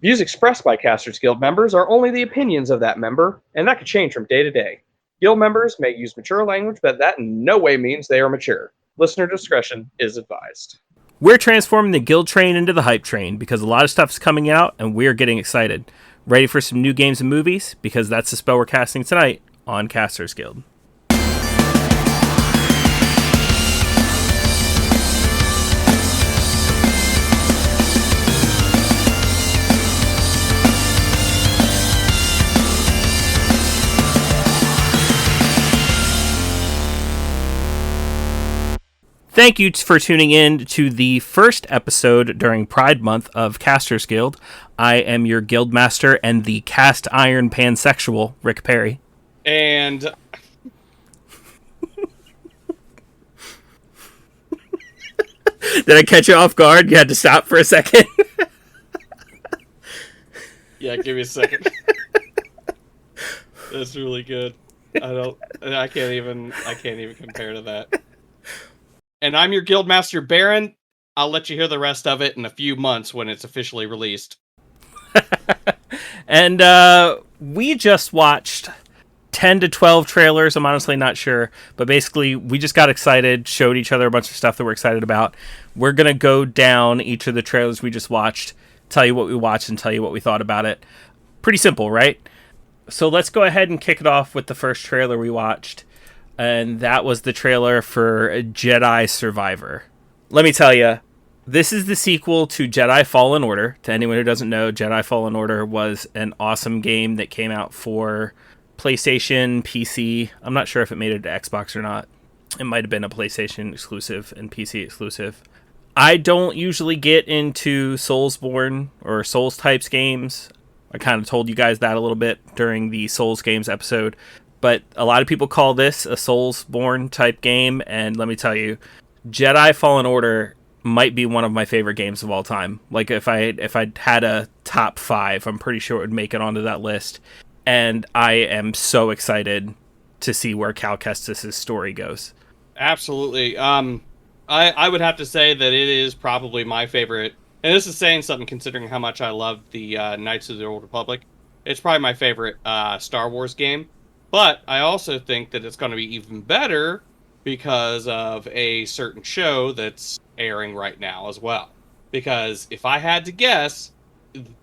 Views expressed by Casters Guild members are only the opinions of that member, and that could change from day to day. Guild members may use mature language, but that in no way means they are mature. Listener discretion is advised. We're transforming the guild train into the hype train because a lot of stuff is coming out and we're getting excited. Ready for some new games and movies? Because that's the spell we're casting tonight on Casters Guild. Thank you for tuning in to the first episode during Pride Month of Casters Guild. I am your guild master and the cast iron pansexual, Rick Perry. And did I catch you off guard? You had to stop for a second. Yeah, give me a second. That's really good. I can't even compare to that. And I'm your Guildmaster Baron. I'll let you hear the rest of it in a few months when it's officially released. And we just watched 10 to 12 trailers. I'm honestly not sure. But basically, we just got excited, showed each other a bunch of stuff that we're excited about. We're going to go down each of the trailers we just watched, tell you what we watched, and tell you what we thought about it. Pretty simple, right? So let's go ahead and kick it off with the first trailer we watched. And that was the trailer for Jedi Survivor. Let me tell you, this is the sequel to Jedi Fallen Order. To anyone who doesn't know, Jedi Fallen Order was an awesome game that came out for PlayStation, PC. I'm not sure if it made it to Xbox or not. It might have been a PlayStation exclusive and PC exclusive. I don't usually get into Soulsborne or Souls types games. I kind of told you guys that a little bit during the Souls games episode. But a lot of people call this a Soulsborne type game, and let me tell you, Jedi Fallen Order might be one of my favorite games of all time. Like, if I had a top 5, I'm pretty sure it would make it onto that list. And I am so excited to see where Cal Kestis' story goes. Absolutely. I would have to say that it is probably my favorite, and this is saying something considering how much I love the Knights of the Old Republic. It's probably my favorite Star Wars game. But I also think that it's going to be even better because of a certain show that's airing right now as well. Because if I had to guess,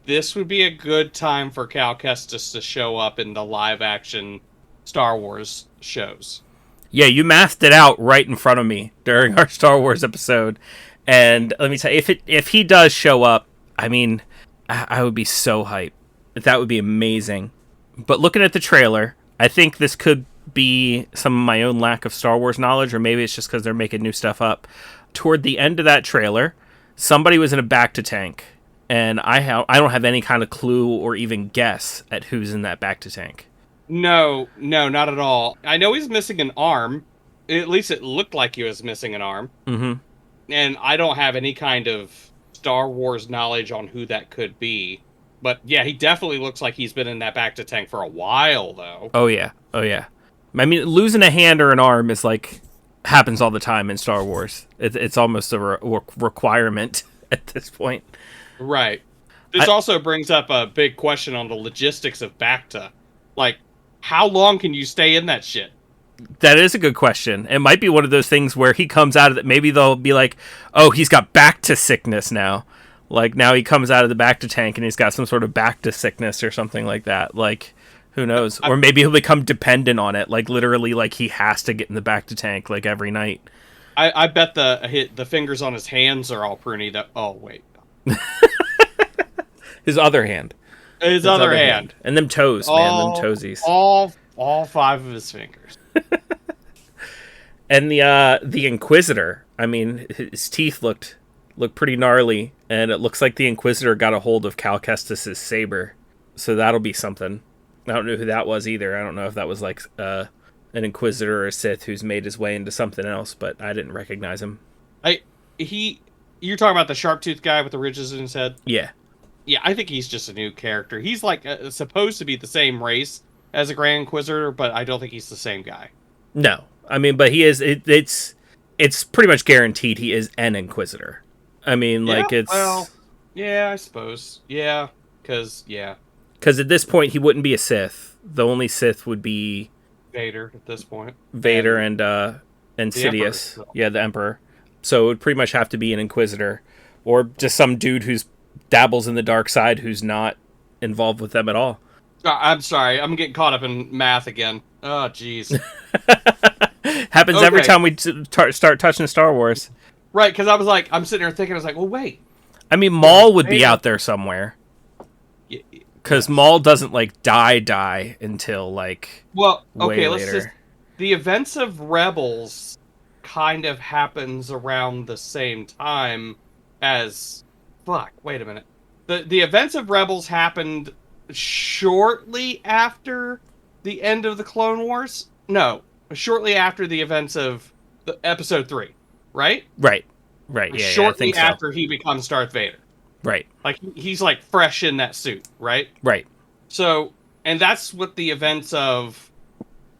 this would be a good time for Cal Kestis to show up in the live-action Star Wars shows. Yeah, you mathed it out right in front of me during our Star Wars episode. And let me tell you, if he does show up, I mean, I would be so hyped. That would be amazing. But looking at the trailer, I think this could be some of my own lack of Star Wars knowledge, or maybe it's just because they're making new stuff up. Toward the end of that trailer, somebody was in a back-to-tank, and I don't have any kind of clue or even guess at who's in that back-to-tank. No, not at all. I know he's missing an arm. At least it looked like he was missing an arm. Mm-hmm. And I don't have any kind of Star Wars knowledge on who that could be. But yeah, he definitely looks like he's been in that back-to-tank for a while, though. Oh yeah. I mean, losing a hand or an arm is like happens all the time in Star Wars. It's almost a requirement at this point. Right. This also brings up a big question on the logistics of Bacta. Like, how long can you stay in that shit? That is a good question. It might be one of those things where he comes out of it. Maybe they'll be like, "Oh, he's got Bacta sickness now." Like, now he comes out of the back-to-tank and he's got some sort of back-to-sickness or something like that. Like, who knows? Or maybe he'll become dependent on it. Like, literally, like, he has to get in the back-to-tank, like, every night. I bet the fingers on his hands are all pruny. Oh, wait. His other hand. His other hand. And them toes, man. Them toesies. All 5 of his fingers. And the Inquisitor. I mean, his teeth looked pretty gnarly, and it looks like the Inquisitor got a hold of Cal Kestis' saber, so that'll be something. I don't know who that was either. I don't know if that was like an Inquisitor or a Sith who's made his way into something else, but I didn't recognize him. You're talking about the sharp-toothed guy with the ridges in his head? Yeah, I think he's just a new character. He's like supposed to be the same race as a Grand Inquisitor, but I don't think he's the same guy. No, I mean, but he is. It's pretty much guaranteed he is an Inquisitor. I mean, like, it's... Well, yeah, I suppose. Yeah. Because, yeah, Because at this point, he wouldn't be a Sith. The only Sith would be Vader at this point. Vader and the Emperor. Sidious. Yeah, the Emperor. So it would pretty much have to be an Inquisitor, or just some dude who's dabbles in the dark side who's not involved with them at all. I'm sorry, I'm getting caught up in math again. Oh, jeez. Happens every time we start touching Star Wars. Right, because I was like, I'm sitting there thinking, I was like, well, wait. I mean, Maul would be out there somewhere. Because Maul doesn't, like, die until, like, well, okay, way later. The events of Rebels kind of happens around the same time as... Fuck, wait a minute. The events of Rebels happened shortly after the end of the Clone Wars? No, shortly after the events of Episode 3, right? Right, yeah, shortly I think after he becomes Darth Vader. Right. Like, he's, like, fresh in that suit, right? Right. So, and that's what the events of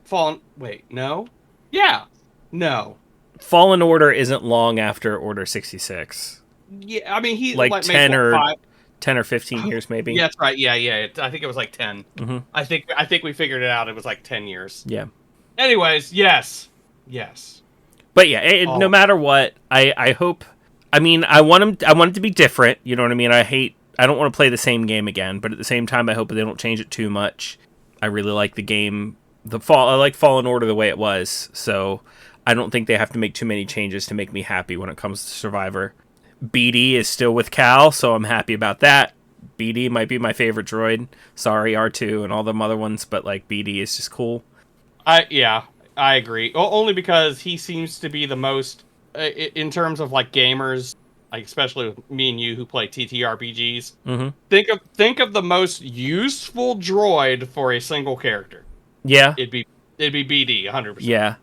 Fallen... Wait, no? Yeah. No. Fallen Order isn't long after Order 66. Yeah, I mean, he... Like 10 maybe, or 10 or 15 years, maybe. Yeah, that's right. Yeah. I think it was like 10. Mm-hmm. I think we figured it out. It was like 10 years. Yeah. Anyways, yes. But yeah, no matter what, I hope... I mean, I want it to be different, you know what I mean? I don't want to play the same game again, but at the same time, I hope they don't change it too much. I really like the game. I like Fallen Order the way it was, so I don't think they have to make too many changes to make me happy when it comes to Survivor. BD is still with Cal, so I'm happy about that. BD might be my favorite droid. Sorry, R2 and all them other ones, but like BD is just cool. I agree. Only because he seems to be the most, in terms of like gamers, like especially with me and you who play TTRPGs. Mm-hmm. Think of the most useful droid for a single character. Yeah, it'd be BD 100%. Yeah,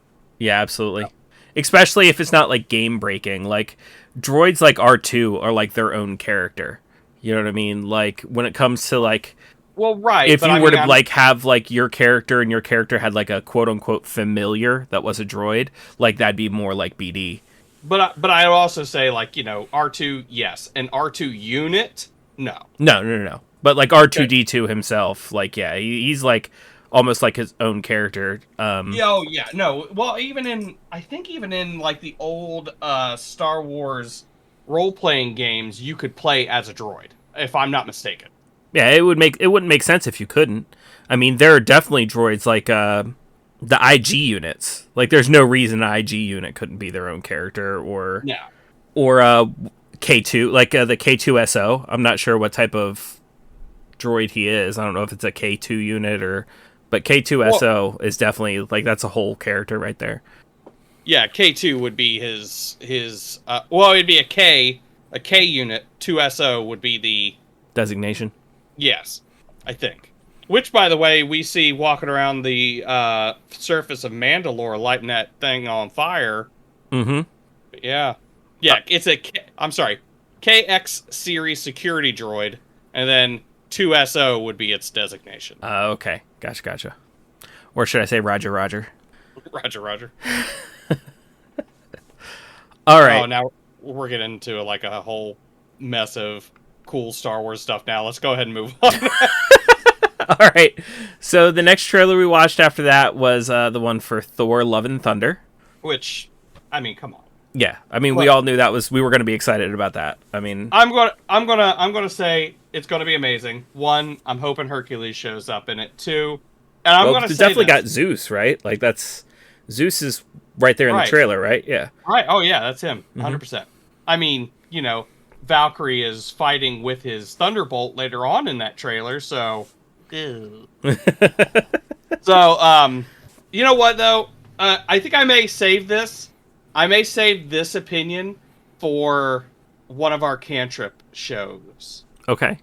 absolutely. Yeah. Especially if it's not like game breaking. Like droids like R2 are like their own character. You know what I mean? Like when it comes to like, well, right. If you were to like have like your character and your character had like a quote unquote familiar that was a droid, like that'd be more like BD. But I would also say like, you know, R2, yes, an R2 unit, no. No. But like R2D2 himself, like yeah, he's like almost like his own character. No. Well, I think even in like the old Star Wars role-playing games, you could play as a droid, if I'm not mistaken. Yeah, it wouldn't make sense if you couldn't. I mean, there are definitely droids like the IG units. Like, there's no reason an IG unit couldn't be their own character, or K2, like the K2SO. I'm not sure what type of droid he is. I don't know if it's a K2 unit but K2SO is definitely like that's a whole character right there. Yeah, K2 would be his it'd be a K unit. 2SO would be the designation. Yes, I think. Which, by the way, we see walking around the surface of Mandalore, lighting that thing on fire. Mm-hmm. Yeah, it's KX series security droid, and then 2SO would be its designation. Okay, gotcha. Or should I say Roger? Roger. All right. Oh, now we're getting into like a whole mess of cool Star Wars stuff now. Let's go ahead and move on. All right. So the next trailer we watched after that was the one for Thor: Love and Thunder. Which, I mean, come on. Yeah, I mean, we all knew we were going to be excited about that. I mean, I'm gonna say it's gonna be amazing. One, I'm hoping Hercules shows up in it. Two, and I'm gonna say definitely got Zeus, right? Like Zeus is right there in the trailer, right? Yeah. Right. Oh yeah, that's him. 100%. I mean, you know, Valkyrie is fighting with his Thunderbolt later on in that trailer, so. So, you know what though? I think I may save this. I may save this opinion for one of our cantrip shows. Okay.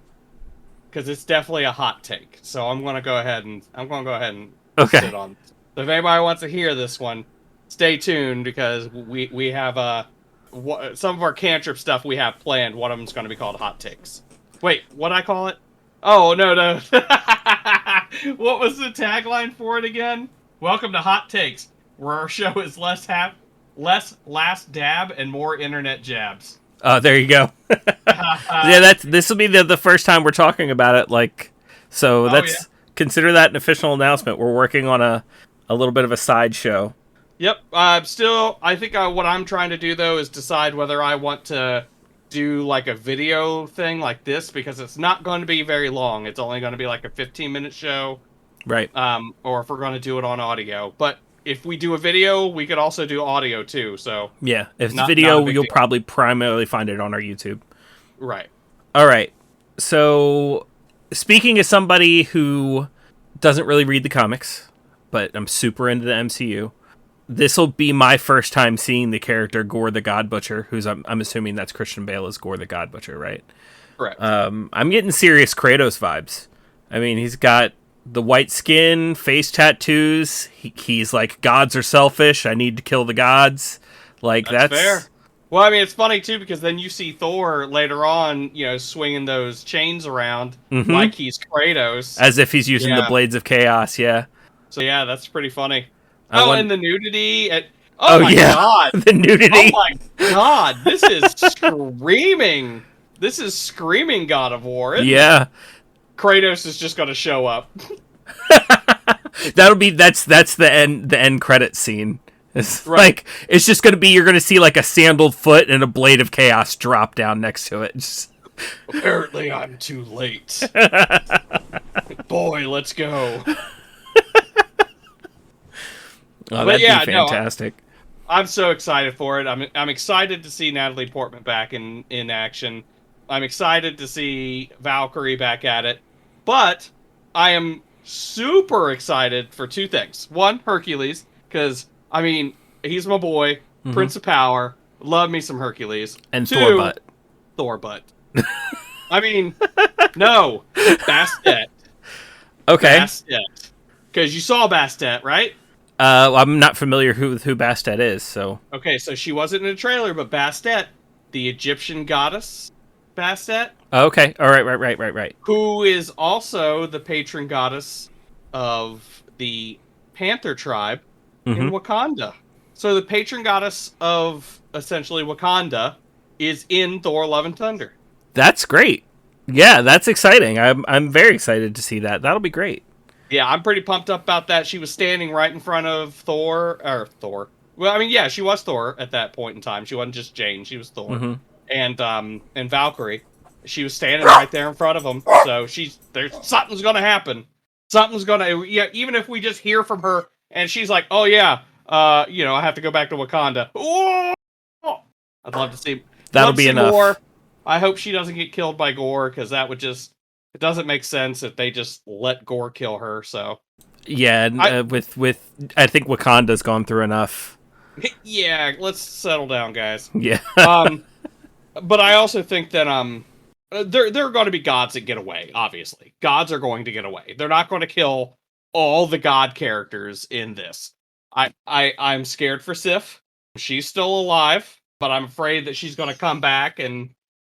Because it's definitely a hot take. So I'm gonna go ahead and sit on. So if anybody wants to hear this one, stay tuned because we have some of our cantrip stuff we have planned. One of them's going to be called hot takes. Wait, what'd I call it? Oh no. What was the tagline for it again? Welcome to Hot Takes, where our show is less last dab and more internet jabs. There you go. Yeah, this will be the first time we're talking about it. Like, so Oh yeah. that's consider that an official announcement. We're working on a little bit of a sideshow. Yep. Still, I think what I'm trying to do though is decide whether I want to do like a video thing like this because it's not going to be very long. It's only going to be like a 15-minute show. Right. Or if we're going to do it on audio. But if we do a video, we could also do audio too. So Yeah. If it's not a video, big you'll deal. probably primarily find it on our YouTube. Right. All right. So, speaking as somebody who doesn't really read the comics, but I'm super into the MCU, this will be my first time seeing the character Gore the God Butcher, who's I'm assuming that's Christian Bale as Gore the God Butcher, right? Correct. I'm getting serious Kratos vibes. I mean, he's got the white skin, face tattoos. He's like, gods are selfish. I need to kill the gods. Like that's fair. Well, I mean, it's funny too because then you see Thor later on, swinging those chains around like he's Kratos, as if he's using the Yeah. blades of chaos. Yeah. So yeah, that's pretty funny. I want- And the nudity. Oh, my yeah. god! The nudity. Oh my god! This is screaming. This is screaming God of War. Isn't it? Yeah. Kratos is just gonna show up. That's the end credit scene. It's Right. like it's just gonna be you're gonna see like a sandaled foot and a blade of chaos drop down next to it. Just... Apparently, I'm too late. Boy, let's go. Oh, But that'd yeah, be no, fantastic. I'm so excited for it. I'm excited to see Natalie Portman back in action. I'm excited to see Valkyrie back at it. But I am super excited for two things. One, Hercules, because I mean he's my boy, Prince of Power. Love me some Hercules. And Two, Thor butt. Thor butt. I mean, no, Bastet. Okay. Bastet. Because you saw Bastet, right? I'm not familiar with who Bastet is, so Okay, so she wasn't in a trailer, but Bastet, the Egyptian goddess Bastet, okay. All right, right. who is also the patron goddess of the Panther tribe in Wakanda. So the patron goddess of essentially Wakanda is in Thor: Love and Thunder. That's great. Yeah, that's exciting. I'm very excited to see that. That'll be great. Yeah, I'm pretty pumped up about that. She was standing right in front of Thor. Well, I mean, yeah, she was Thor at that point in time. She wasn't just Jane; she was Thor. And Valkyrie, she was standing right there in front of them. So something's gonna happen. Something's gonna, yeah. Even if we just hear from her and she's like, "Oh yeah, I have to go back to Wakanda." Oh! I'd love to see. That'll love to be see enough. Gore. I hope she doesn't get killed by Gore because that would just. It doesn't make sense if they just let Gore kill her. So Yeah, and, with I think Wakanda's gone through enough. yeah, let's settle down, guys. Yeah. But I also think that there are going to be gods that get away. Obviously, gods are going to get away. They're not going to kill all the god characters in this. I'm scared for Sif. She's still alive, but I'm afraid that she's going to come back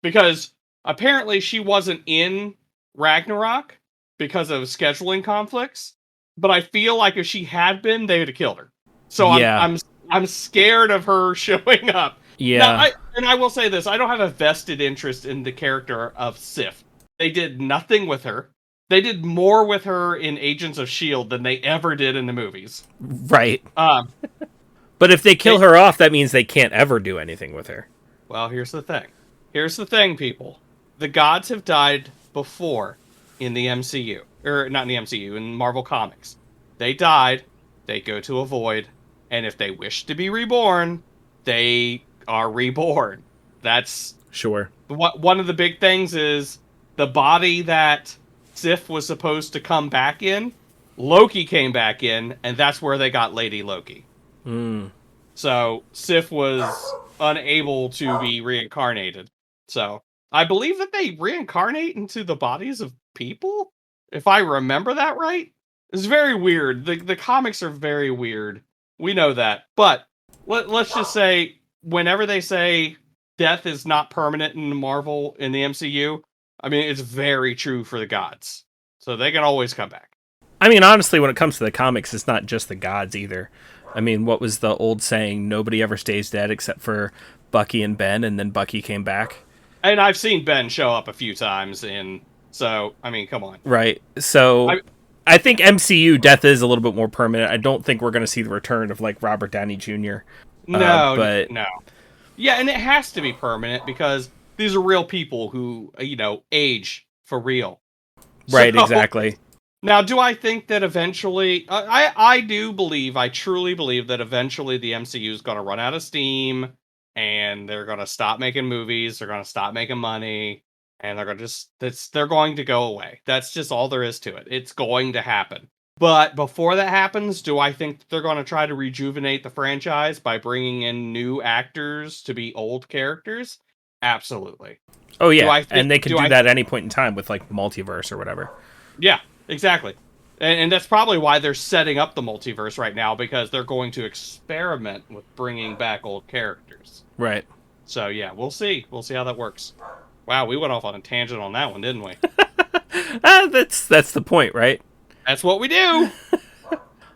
because apparently she wasn't in Ragnarok because of scheduling conflicts, but I feel like if she had been, they would have killed her. So Yeah. I'm scared of her showing up. Yeah. Now, I will say this: I don't have a vested interest in the character of Sif. They did nothing with her. They did more with her in Agents of S.H.I.E.L.D. than they ever did in the movies. Right. But if they kill her off, that means they can't ever do anything with her. Well, here's the thing. Here's the thing, people. The gods have died before in the MCU. Or, not in the MCU, in Marvel Comics. They died, they go to a void, and if they wish to be reborn, they are reborn. That's... Sure. One of the big things is the body that Sif was supposed to come back in, Loki came back in, and that's where they got Lady Loki. So Sif was unable to be reincarnated. So I believe that they reincarnate into the bodies of people, if I remember that right. It's very weird. The comics are very weird. We know that. But let's just say whenever they say death is not permanent in Marvel, in the MCU, I mean, it's very true for the gods. So they can always come back. I mean, honestly, when it comes to the comics, it's not just the gods either. I mean, what was the old saying? Nobody ever stays dead except for Bucky and Ben, and then Bucky came back. And I've seen Ben show up a few times so I mean, come on. Right. So I think MCU death is a little bit more permanent. I don't think we're going to see the return of like Robert Downey Jr. But No. Yeah, and it has to be permanent because these are real people who, age for real. Right, So, exactly. now, do I think that eventually... I truly believe that eventually the MCU is going to run out of steam, and they're going to stop making movies, they're going to stop making money, and they're going to go away. That's just all there is to it. It's going to happen. But before that happens, do I think that they're going to try to rejuvenate the franchise by bringing in new actors to be old characters? Absolutely. Oh, yeah. And they can do that at any point in time with, like, multiverse or whatever. Yeah, exactly. And that's probably why they're setting up the multiverse right now, because they're going to experiment with bringing back old characters. Right. So, yeah, we'll see. We'll see how that works. Wow, we went off on a tangent on that one, didn't we? That's the point, right? That's what we do!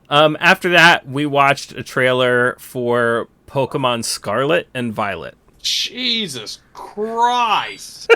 After that, we watched a trailer for Pokemon Scarlet and Violet. Jesus Christ!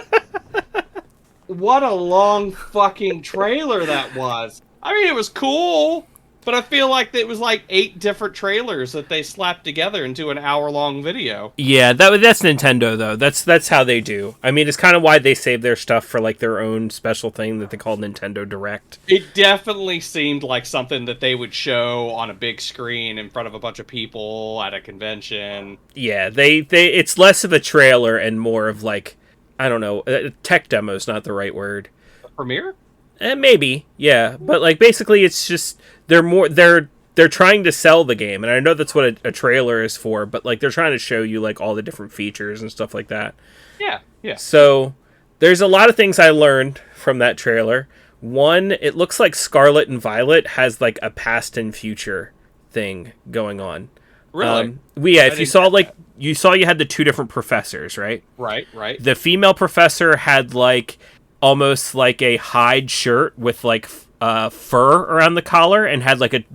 What a long fucking trailer that was. I mean, it was cool, but I feel like it was like 8 different trailers that they slapped together into an hour-long video. Yeah, that's Nintendo, though. That's how they do. I mean, it's kind of why they save their stuff for, like, their own special thing that they call Nintendo Direct. It definitely seemed like something that they would show on a big screen in front of a bunch of people at a convention. Yeah, it's less of a trailer and more of, like, I don't know, tech demo is not the right word. A premiere? Maybe, yeah. But, like, basically it's just, they're trying to sell the game, and I know that's what a trailer is for, but, like, they're trying to show you, like, all the different features and stuff like that. Yeah. So, there's a lot of things I learned from that trailer. One, it looks like Scarlet and Violet has, like, a past and future thing going on. Really? If you saw, like, you had the 2 different professors, right? Right. The female professor had, like, almost like a hide shirt with, like, fur around the collar and had, like,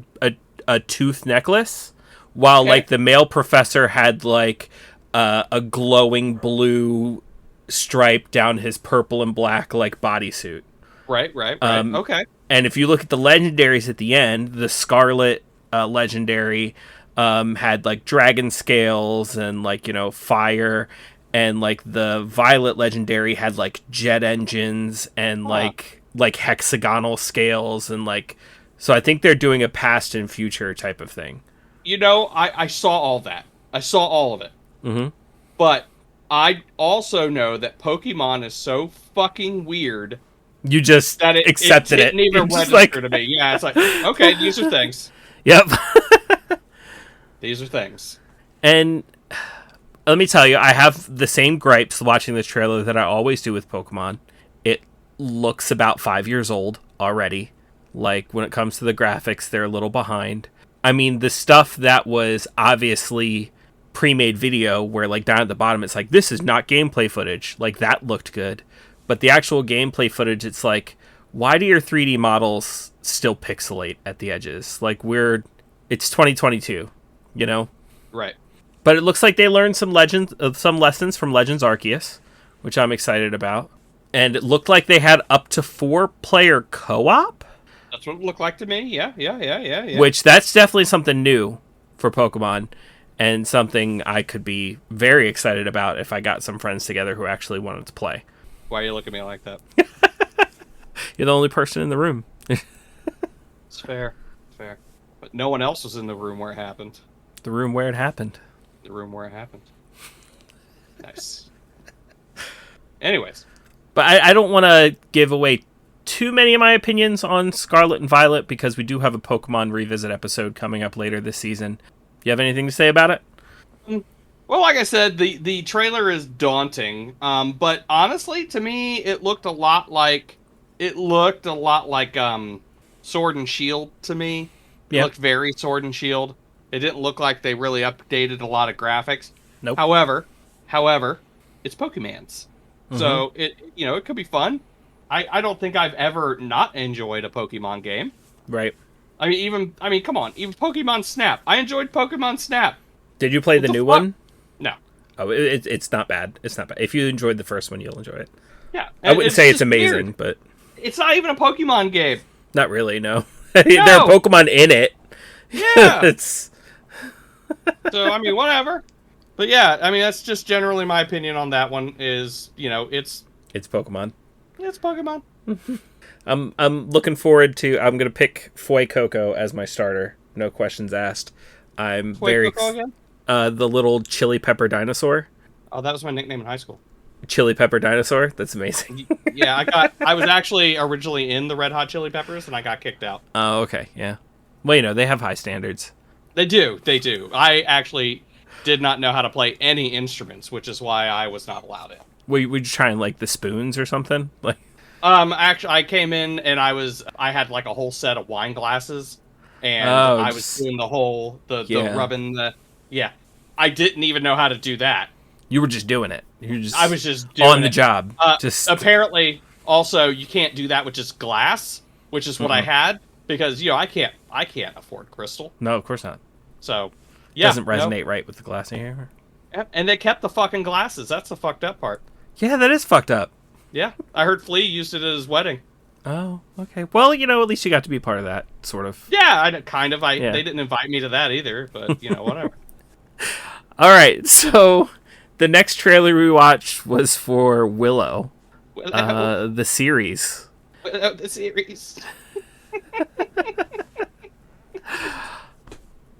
a tooth necklace, while, like, the male professor had, like, a glowing blue stripe down his purple and black, like, bodysuit. Right. Okay. And if you look at the legendaries at the end, the Scarlet legendary had, like, dragon scales and, like, fire, and, like, the Violet legendary had, like, jet engines and like hexagonal scales, and, like, so I think they're doing a past and future type of thing. I saw all that. I saw all of it. Mm-hmm. But I also know that Pokemon is so fucking weird. You just that accepted it. Didn't even register to me. Yeah, it's like, okay, these are things. Yep. These are things. And let me tell you, I have the same gripes watching this trailer that I always do with Pokemon. It looks about 5 years old already. Like, when it comes to the graphics, they're a little behind. I mean, the stuff that was obviously pre-made video, where, like, down at the bottom, it's like, this is not gameplay footage. Like, that looked good. But the actual gameplay footage, it's like, why do your 3D models still pixelate at the edges? Like, it's 2022, Right. But it looks like they learned some lessons from Legends Arceus, which I'm excited about. And it looked like they had up to 4-player co-op. That's what it looked like to me. Yeah. Which, that's definitely something new for Pokemon, and something I could be very excited about if I got some friends together who actually wanted to play. Why are you looking at me like that? You're the only person in the room. It's fair. But no one else was in the room where it happened. The room where it happened. The room where it happened. Nice. Anyways. But I don't want to give away too many of my opinions on Scarlet and Violet, because we do have a Pokemon Revisit episode coming up later this season. Do you have anything to say about it? Well, like I said, the trailer is daunting. But honestly, to me, it looked a lot like Sword and Shield to me. It looked very Sword and Shield. It didn't look like they really updated a lot of graphics. Nope. However, it's Pokemans. Mm-hmm. So it could be fun. I don't think I've ever not enjoyed a Pokemon game. Right. I mean, come on. Even Pokemon Snap. I enjoyed Pokemon Snap. Did you play the new one? No. Oh, it's not bad. It's not bad. If you enjoyed the first one, you'll enjoy it. Yeah, I wouldn't say it's just amazing, weird. but It's not even a Pokemon game. not really. No, there are No. Pokemon in it. Yeah. It's So I mean, whatever. But yeah, I mean, that's just generally my opinion on that one. Is it's Pokemon. it's Pokemon. I'm looking forward to. I'm gonna pick Fuecoco as my starter. No questions asked. I'm very Again? the little chili pepper dinosaur. Oh, that was my nickname in high school. Chili pepper dinosaur. That's amazing. Yeah, I was actually originally in the Red Hot Chili Peppers, and I got kicked out. Oh, okay, yeah. Well, they have high standards. They do. I actually did not know how to play any instruments, which is why I was not allowed in. Would you try and like the spoons or something? Like, actually, I came in and I had like a whole set of wine glasses, and I was doing the whole the rubbing the yeah. I didn't even know how to do that. You were just doing it. I was just doing on the job. Apparently, also you can't do that with just glass, which is what I had because I can't afford crystal. No, of course not. So yeah, doesn't resonate right with the glass in here. And they kept the fucking glasses. That's the fucked up part. Yeah, that is fucked up. Yeah, I heard Flea used it at his wedding. Oh, okay. Well, at least you got to be part of that, sort of. Yeah, They didn't invite me to that either, but whatever. All right, so the next trailer we watched was for Willow, the series. The series.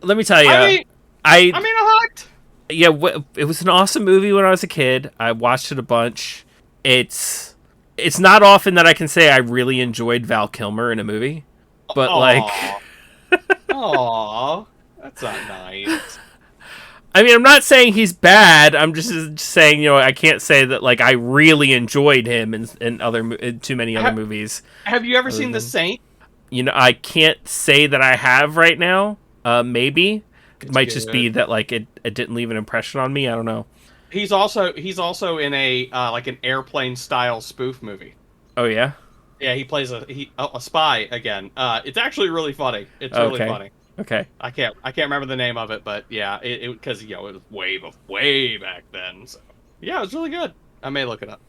Let me tell you, I'm in a hut. Yeah, it was an awesome movie when I was a kid. I watched it a bunch. It's not often that I can say I really enjoyed Val Kilmer in a movie, but Aww, that's not nice. I mean, I'm not saying he's bad. I'm just saying, I can't say that I really enjoyed him in too many other movies. Have you ever seen The Saint? I can't say that I have right now. Maybe it might just be that it didn't leave an impression on me. I don't know. He's also in a an airplane style spoof movie. Oh yeah. Yeah, he plays a spy again. It's actually really funny. It's really funny. Okay. I can't remember the name of it, but yeah, it because it was way back then. So yeah, it was really good. I may look it up.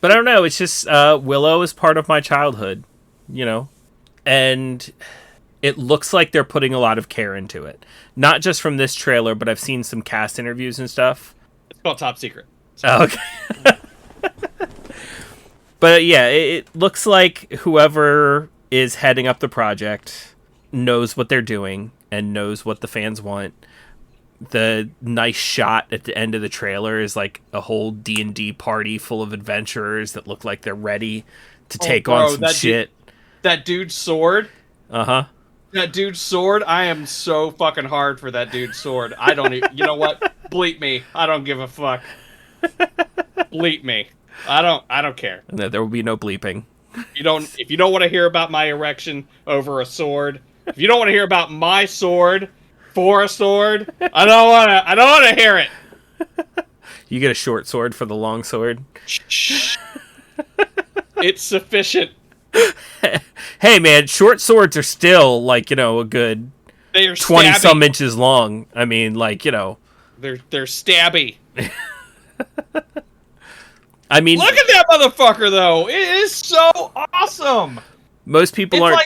But I don't know. It's just Willow is part of my childhood, and it looks like they're putting a lot of care into it. Not just from this trailer, but I've seen some cast interviews and stuff. It's called Top Secret. So. Oh, okay. But yeah, it looks like whoever is heading up the project knows what they're doing and knows what the fans want. The nice shot at the end of the trailer is a whole D&D party full of adventurers that look like they're ready to take on some shit. That dude's sword. Uh-huh. That dude's sword. I am so fucking hard for that dude's sword. I don't even, you know what? Bleep me. I don't give a fuck. Bleep me. I don't care. No, there will be no bleeping. If you don't want to hear about my erection over a sword, if you don't want to hear about my sword for a sword, I don't want to hear it. You get a short sword for the long sword. It's sufficient. Hey man, short swords are still a good 20 some inches long. I mean, they're stabby. I mean, look at that motherfucker though. It is so awesome. Most people aren't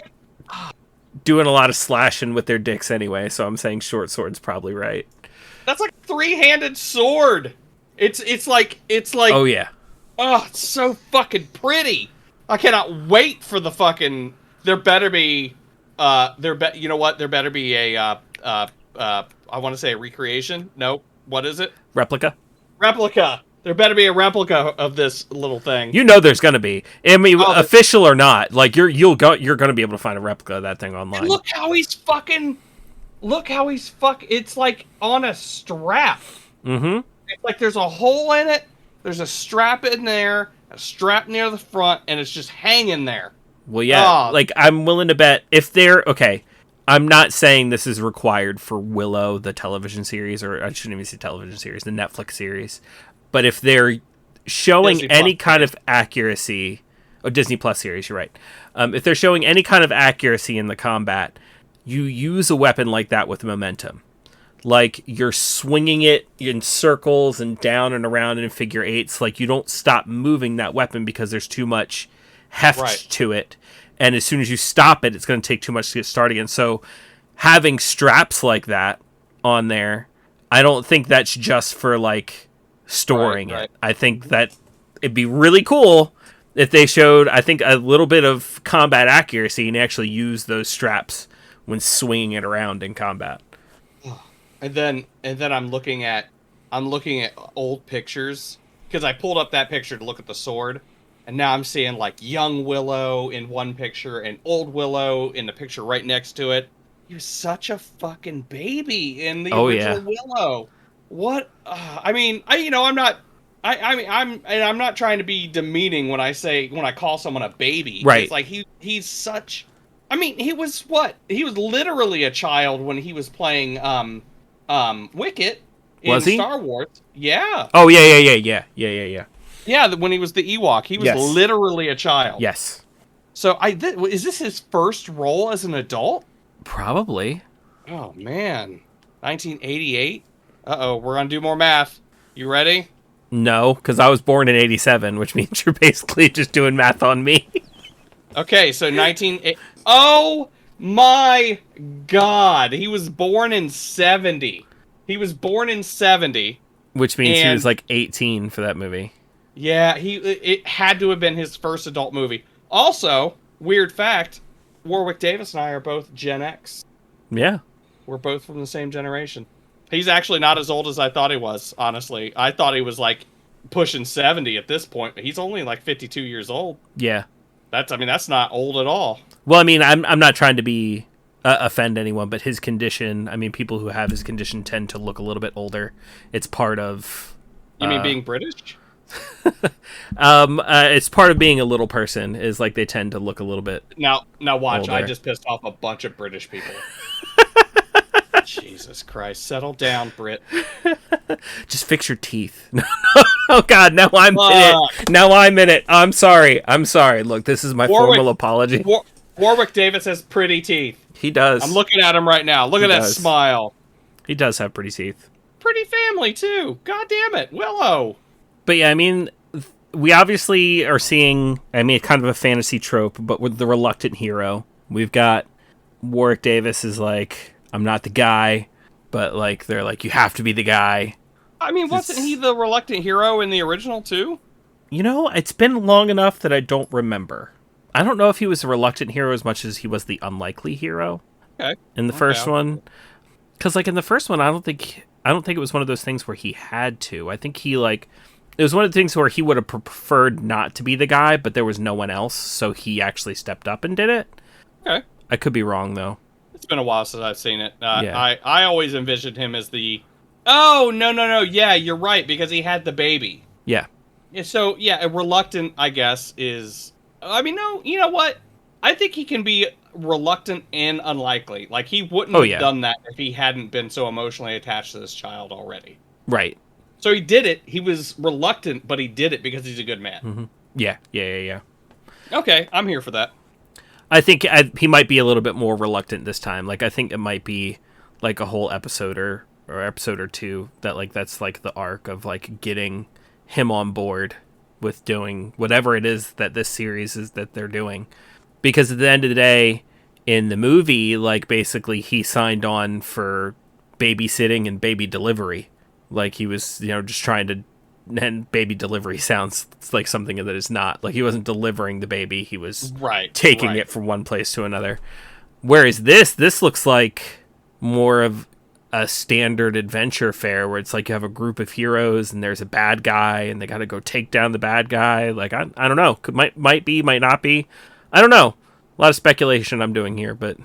doing a lot of slashing with their dicks anyway, so I'm saying short sword's probably right. That's like a three-handed sword. It's like oh yeah. Oh, it's so fucking pretty. I cannot wait for the fucking. There better be. You know what? There better be a. I want to say a recreation. No. What is it? Replica. There better be a replica of this little thing. There's gonna be. I mean, official or not, you're gonna be able to find a replica of that thing online. And look how he's fucking. It's like on a strap. Mm-hmm. It's like there's a hole in it. There's a strap in there. A strap near the front, and it's just hanging there. Well, yeah, I'm willing to bet if they're okay. I'm not saying this is required for Willow, the television series, or I shouldn't even say television series, the Netflix series. But if they're showing any kind of accuracy, Disney Plus series, you're right. If they're showing any kind of accuracy in the combat, you use a weapon like that with momentum. like you're swinging it in circles and down and around in figure eights. Like you don't stop moving that weapon because there's too much heft Right. to it. And as soon as you stop it, it's going to take too much to get started again. So having straps like that on there, I don't think that's just for like storing Right. it. I think that it'd be really cool if they showed, I think, a little bit of combat accuracy and actually use those straps when swinging it around in combat. And then I'm looking at old pictures because I pulled up that picture to look at the sword, and now I'm seeing like young Willow in one picture and old Willow in the picture right next to it. He was such a fucking baby in the original Willow. What? I mean, I'm not. I mean, I'm not trying to be demeaning when I call someone a baby. Right. It's like he's such. I mean, he was what? He was literally a child when he was playing Wicket in Was he? Star Wars. Yeah. Oh, yeah. Yeah, when he was the Ewok, he was Yes. literally a child. Yes. So is this his first role as an adult? Probably. Oh man, 1988. Uh-oh, we're gonna do more math. You ready? No, because I was born in 87, which means you're basically just doing math on me. Okay, so 19. Oh my God, he was born in 70. He was born in 70. Which means he And- was like 18 for that movie. Yeah, it had to have been his first adult movie. Also, weird fact, Warwick Davis and I are both Gen X. Yeah. We're both from the same generation. He's actually not as old as I thought he was, honestly. I thought he was like pushing 70 at this point, but he's only like 52 years old. Yeah. That's not old at all. Well, I mean, I'm not trying to be offend anyone, but his condition, I mean, people who have his condition tend to look a little bit older. It's part of... You mean being British? It's part of being a little person, is like they tend to look a little bit... Now watch, older. I just pissed off a bunch of British people. Jesus Christ, settle down, Brit. Just fix your teeth. Oh God, now I'm in it. Now I'm in it. I'm sorry. Look, this is my formal apology. Warwick Davis has pretty teeth. He does. I'm looking at him right now. Look at that smile. He does have pretty teeth. Pretty family too. God damn it, Willow. But yeah, I mean, we obviously are seeing, I mean, kind of a fantasy trope, but with the reluctant hero. We've got Warwick Davis is like, I'm not the guy, but like they're like, you have to be the guy. I mean, wasn't he the reluctant hero in the original too? You know, it's been long enough that I don't remember. I don't know if he was a reluctant hero as much as he was the unlikely hero. Okay. In the first one, because like in the first one, I don't think it was one of those things where he had to. I think he like, it was one of the things where he would have preferred not to be the guy, but there was no one else, so he actually stepped up and did it. Okay. I could be wrong though. It's been a while since I've seen it. Yeah. I always envisioned him as the... Oh, no. Yeah, you're right, because he had the baby. Yeah. So, yeah, a reluctant, I guess, is... I mean, no, you know what? I think he can be reluctant and unlikely. Like, he wouldn't have done that if he hadn't been so emotionally attached to this child already. Right. So he did it. He was reluctant, but he did it because he's a good man. Mm-hmm. Yeah. Okay, I'm here for that. I think he might be a little bit more reluctant this time. Like, I think it might be like a whole episode or episode or two that like that's like the arc of like getting him on board with doing whatever it is that this series is that they're doing. Because at the end of the day, in the movie, like basically he signed on for babysitting and baby delivery. Like he was, just trying to, and baby delivery sounds like something that is not. Like he wasn't delivering the baby, he was taking it from one place to another. Whereas this looks like more of a standard adventure fare where it's like you have a group of heroes and there's a bad guy and they got to go take down the bad guy. Like I don't know, might be, might not be. I don't know. A lot of speculation I'm doing here, but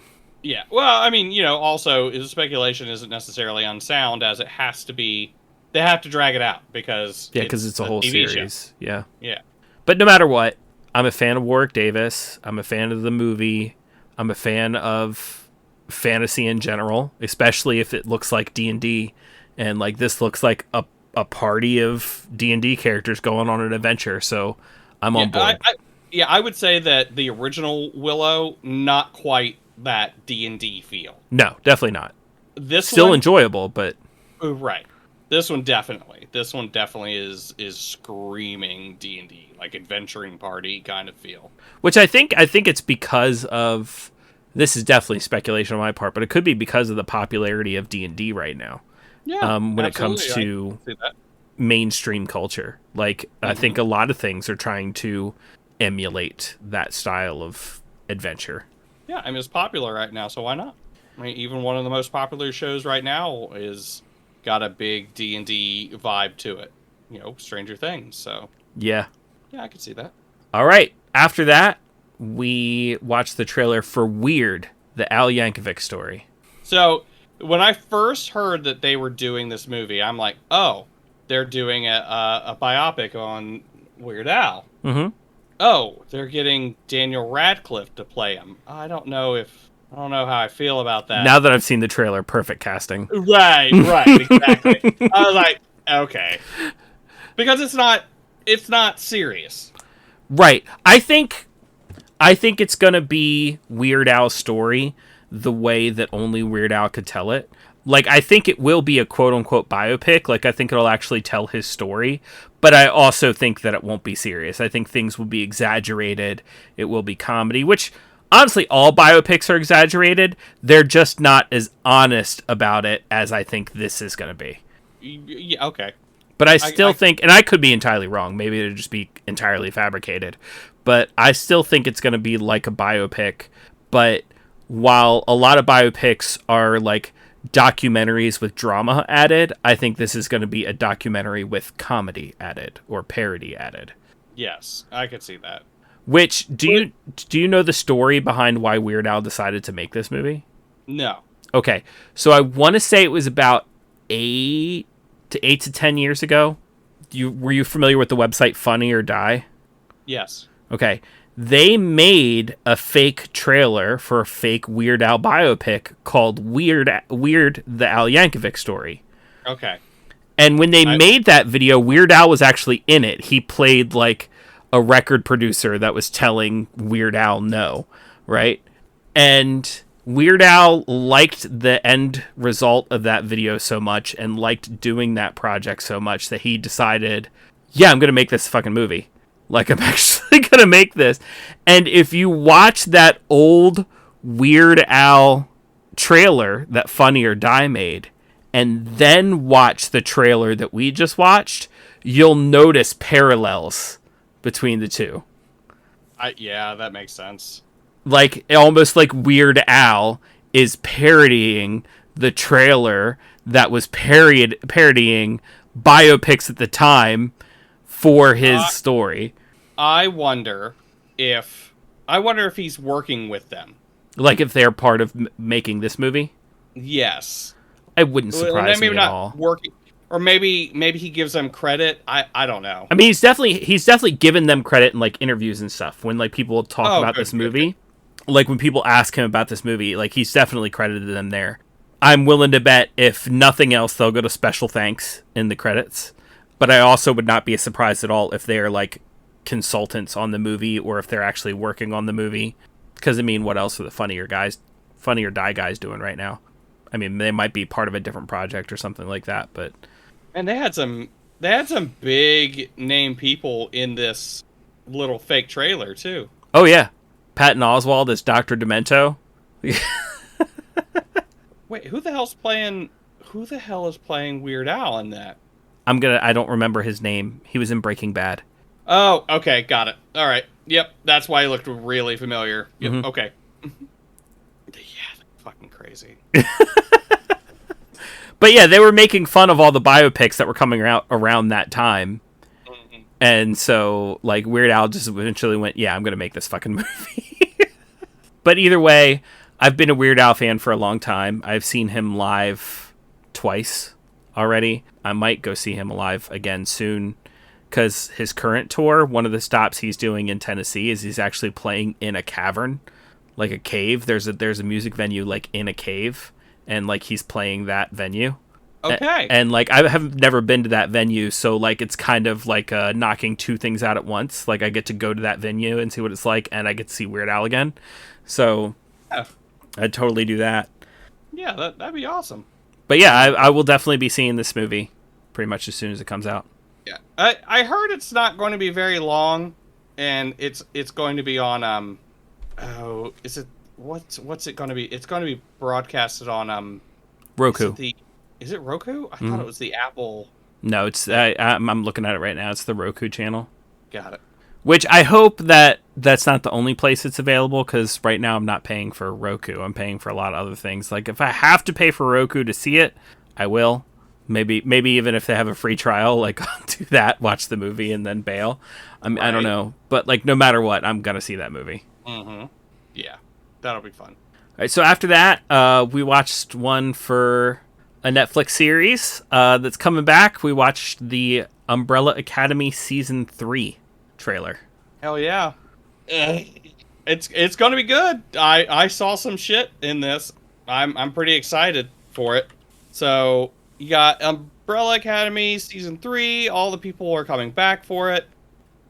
yeah. Well, I mean, also the speculation isn't necessarily unsound, as it has to be. They have to drag it out because it's a whole TV series. Show. Yeah. But no matter what, I'm a fan of Warwick Davis. I'm a fan of the movie. I'm a fan of fantasy in general, especially if it looks like D&D, and like this looks like a party of D&D characters going on an adventure. So I'm on board. I would say that the original Willow, not quite that D&D feel. No, definitely not. This Still one, enjoyable, but right. This one definitely. This one definitely is screaming D&D, like adventuring party kind of feel. which I think it's because of, this is definitely speculation on my part, but it could be because of the popularity of D&D right now. Yeah, When it comes absolutely. to I see that. mainstream culture, like I think a lot of things are trying to emulate that style of adventure. Yeah, I mean it's popular right now, so why not? I mean, even one of the most popular shows right now is got a big D&D vibe to it. You know, Stranger Things. So Yeah. yeah, I could see that. All right. After that, we watched the trailer for Weird, the Al Yankovic story. So when I first heard that they were doing this movie, I'm like, oh, they're doing a biopic on Weird Al. Mm-hmm. Oh, they're getting Daniel Radcliffe to play him. I don't know how I feel about that. Now that I've seen the trailer, perfect casting. Right, exactly. I was like, okay. Because it's not serious. Right. I think it's gonna be Weird Al's story the way that only Weird Al could tell it. Like, I think it will be a quote unquote biopic. Like, I think it'll actually tell his story. But I also think that it won't be serious. I think things will be exaggerated. It will be comedy, which honestly, all biopics are exaggerated. They're just not as honest about it as I think this is going to be. Yeah, okay. But I still think, and I could be entirely wrong, maybe it'll just be entirely fabricated, but I still think it's going to be like a biopic. But while a lot of biopics are like documentaries with drama added, I think this is going to be a documentary with comedy added or parody added. Yes, I could see that. Which, do you know the story behind why Weird Al decided to make this movie? No. Okay, so I want to say it was about 8 to 10 years ago. Were you familiar with the website Funny or Die? Yes. Okay, they made a fake trailer for a fake Weird Al biopic called Weird the Al Yankovic story. Okay. And when they made that video, Weird Al was actually in it. He played like a record producer that was telling Weird Al no, right? And Weird Al liked the end result of that video so much and liked doing that project so much that he decided, yeah, I'm going to make this fucking movie. Like, I'm actually going to make this. And if you watch that old Weird Al trailer that Funny or Die made, and then watch the trailer that we just watched, you'll notice parallels between the two. Yeah, that makes sense. Like, almost like Weird Al is parodying the trailer that was parodying biopics at the time for his story. I wonder if he's working with them. Like, if they're part of making this movie? Yes. It wouldn't surprise me maybe at not all. Working, or maybe he gives them credit. I don't know. I mean, he's definitely given them credit in like interviews and stuff when like people talk about this movie. Good. Like when people ask him about this movie, like he's definitely credited them there. I'm willing to bet if nothing else, they'll go to special thanks in the credits. But I also would not be surprised at all if they're like consultants on the movie or if they're actually working on the movie. Because I mean, what else are the Funny or Die guys doing right now? I mean, they might be part of a different project or something like that, but. And they had some big name people in this little fake trailer too. Oh yeah, Patton Oswalt as Dr. Demento. Wait, who the hell is playing Weird Al in that? I don't remember his name. He was in Breaking Bad. Oh, okay, got it. All right. Yep, that's why he looked really familiar. Yep, Mm-hmm. Okay. Yeah, fucking crazy. But yeah, they were making fun of all the biopics that were coming out around that time. Mm-hmm. And so, like, Weird Al just eventually went, yeah, I'm going to make this fucking movie. But either way, I've been a Weird Al fan for a long time. I've seen him live twice already. I might go see him live again soon. Because his current tour, one of the stops he's doing in Tennessee is he's actually playing in a cavern. Like a cave. There's a music venue, like, in a cave. And, like, he's playing that venue. Okay. And like, I have never been to that venue, so, like, it's kind of like knocking two things out at once. Like, I get to go to that venue and see what it's like, and I get to see Weird Al again. So, I'd totally do that. Yeah, that'd be awesome. But yeah, I will definitely be seeing this movie pretty much as soon as it comes out. Yeah, I heard it's not going to be very long, and it's going to be on oh, is it what's it going to be? It's going to be broadcasted on Roku. Is it Roku? I thought Mhm. it was the Apple. No, it's I'm looking at it right now. It's the Roku channel. Got it. Which I hope that that's not the only place it's available, because right now I'm not paying for Roku. I'm paying for a lot of other things. Like if I have to pay for Roku to see it, I will. Maybe even if they have a free trial, like I'll do that, watch the movie, and then bail. I don't Right. know, but like no matter what, I'm gonna see that movie. Mm-hmm. Yeah, that'll be fun. All right, so after that, we watched one for a Netflix series that's coming back. We watched the Umbrella Academy season 3 trailer. Hell yeah. Uh, it's going to be good. I saw some shit in this. I'm pretty excited for it. So you got Umbrella Academy season 3. All the people are coming back for it,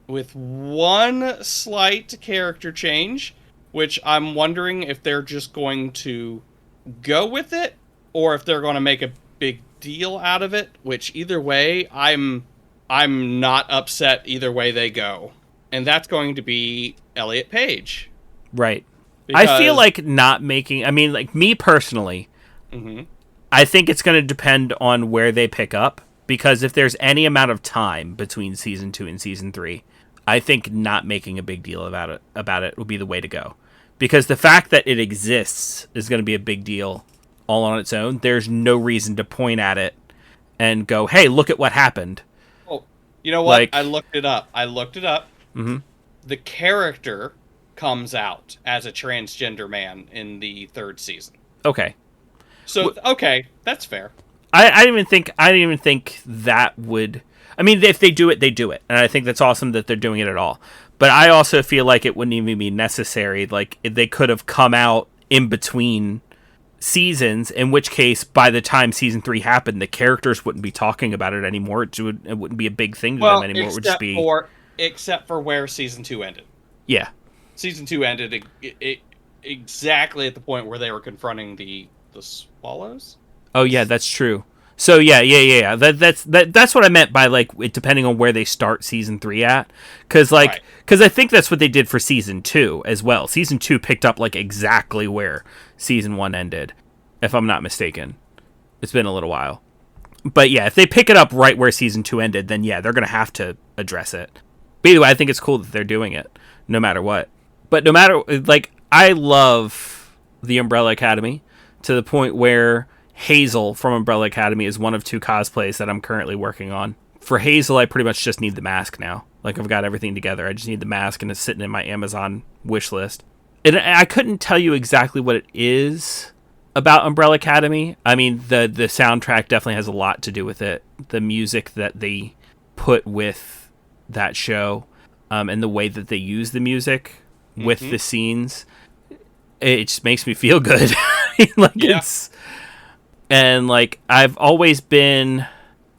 with one slight character change, which I'm wondering if they're just going to go with it or if they're going to make a big deal out of it. Which either way, I'm not upset either way they go, and that's going to be Elliot Page. Right. Because, I feel like not making. I mean, like me personally, hmm I think it's going to depend on where they pick up. Because if there's any amount of time between season 2 and season 3, I think not making a big deal about it would be the way to go. Because the fact that it exists is going to be a big deal all on its own. There's no reason to point at it and go, "Hey, look at what happened." oh, you know what? Like, I looked it up. mhm. The character comes out as a transgender man in the 3rd season. Okay. So okay, that's fair. I didn't even think that would. I mean, if they do it, they do it, and I think that's awesome that they're doing it at all. But I also feel like it wouldn't even be necessary. Like they could have come out in between seasons, in which case, by the time season 3 happened, the characters wouldn't be talking about it anymore. It wouldn't be a big thing to them Well, anymore. It would just be except for where season 2 ended. yeah. Season 2 ended exactly at the point where they were confronting the swallows. Oh yeah, that's true. So yeah. That's what I meant by like it depending on where they start season 3 at, because Right. I think that's what they did for season 2 as well. Season 2 picked up like exactly where season 1 ended, if I'm not mistaken. It's been a little while, but yeah, if they pick it up right where season 2 ended, then yeah, they're gonna have to address it. But either way, I think it's cool that they're doing it, no matter what. But no matter like, I love the Umbrella Academy to the point where Hazel from Umbrella Academy is one of 2 cosplays that I'm currently working on. For Hazel, I pretty much just need the mask now. Like, I've got everything together. I just need the mask, and it's sitting in my Amazon wish list. And I couldn't tell you exactly what it is about Umbrella Academy. I mean, the soundtrack definitely has a lot to do with it. The music that they put with that show, and the way that they use the music with the scenes, it just makes me feel good. Like, Yeah. it's... And, like, I've always been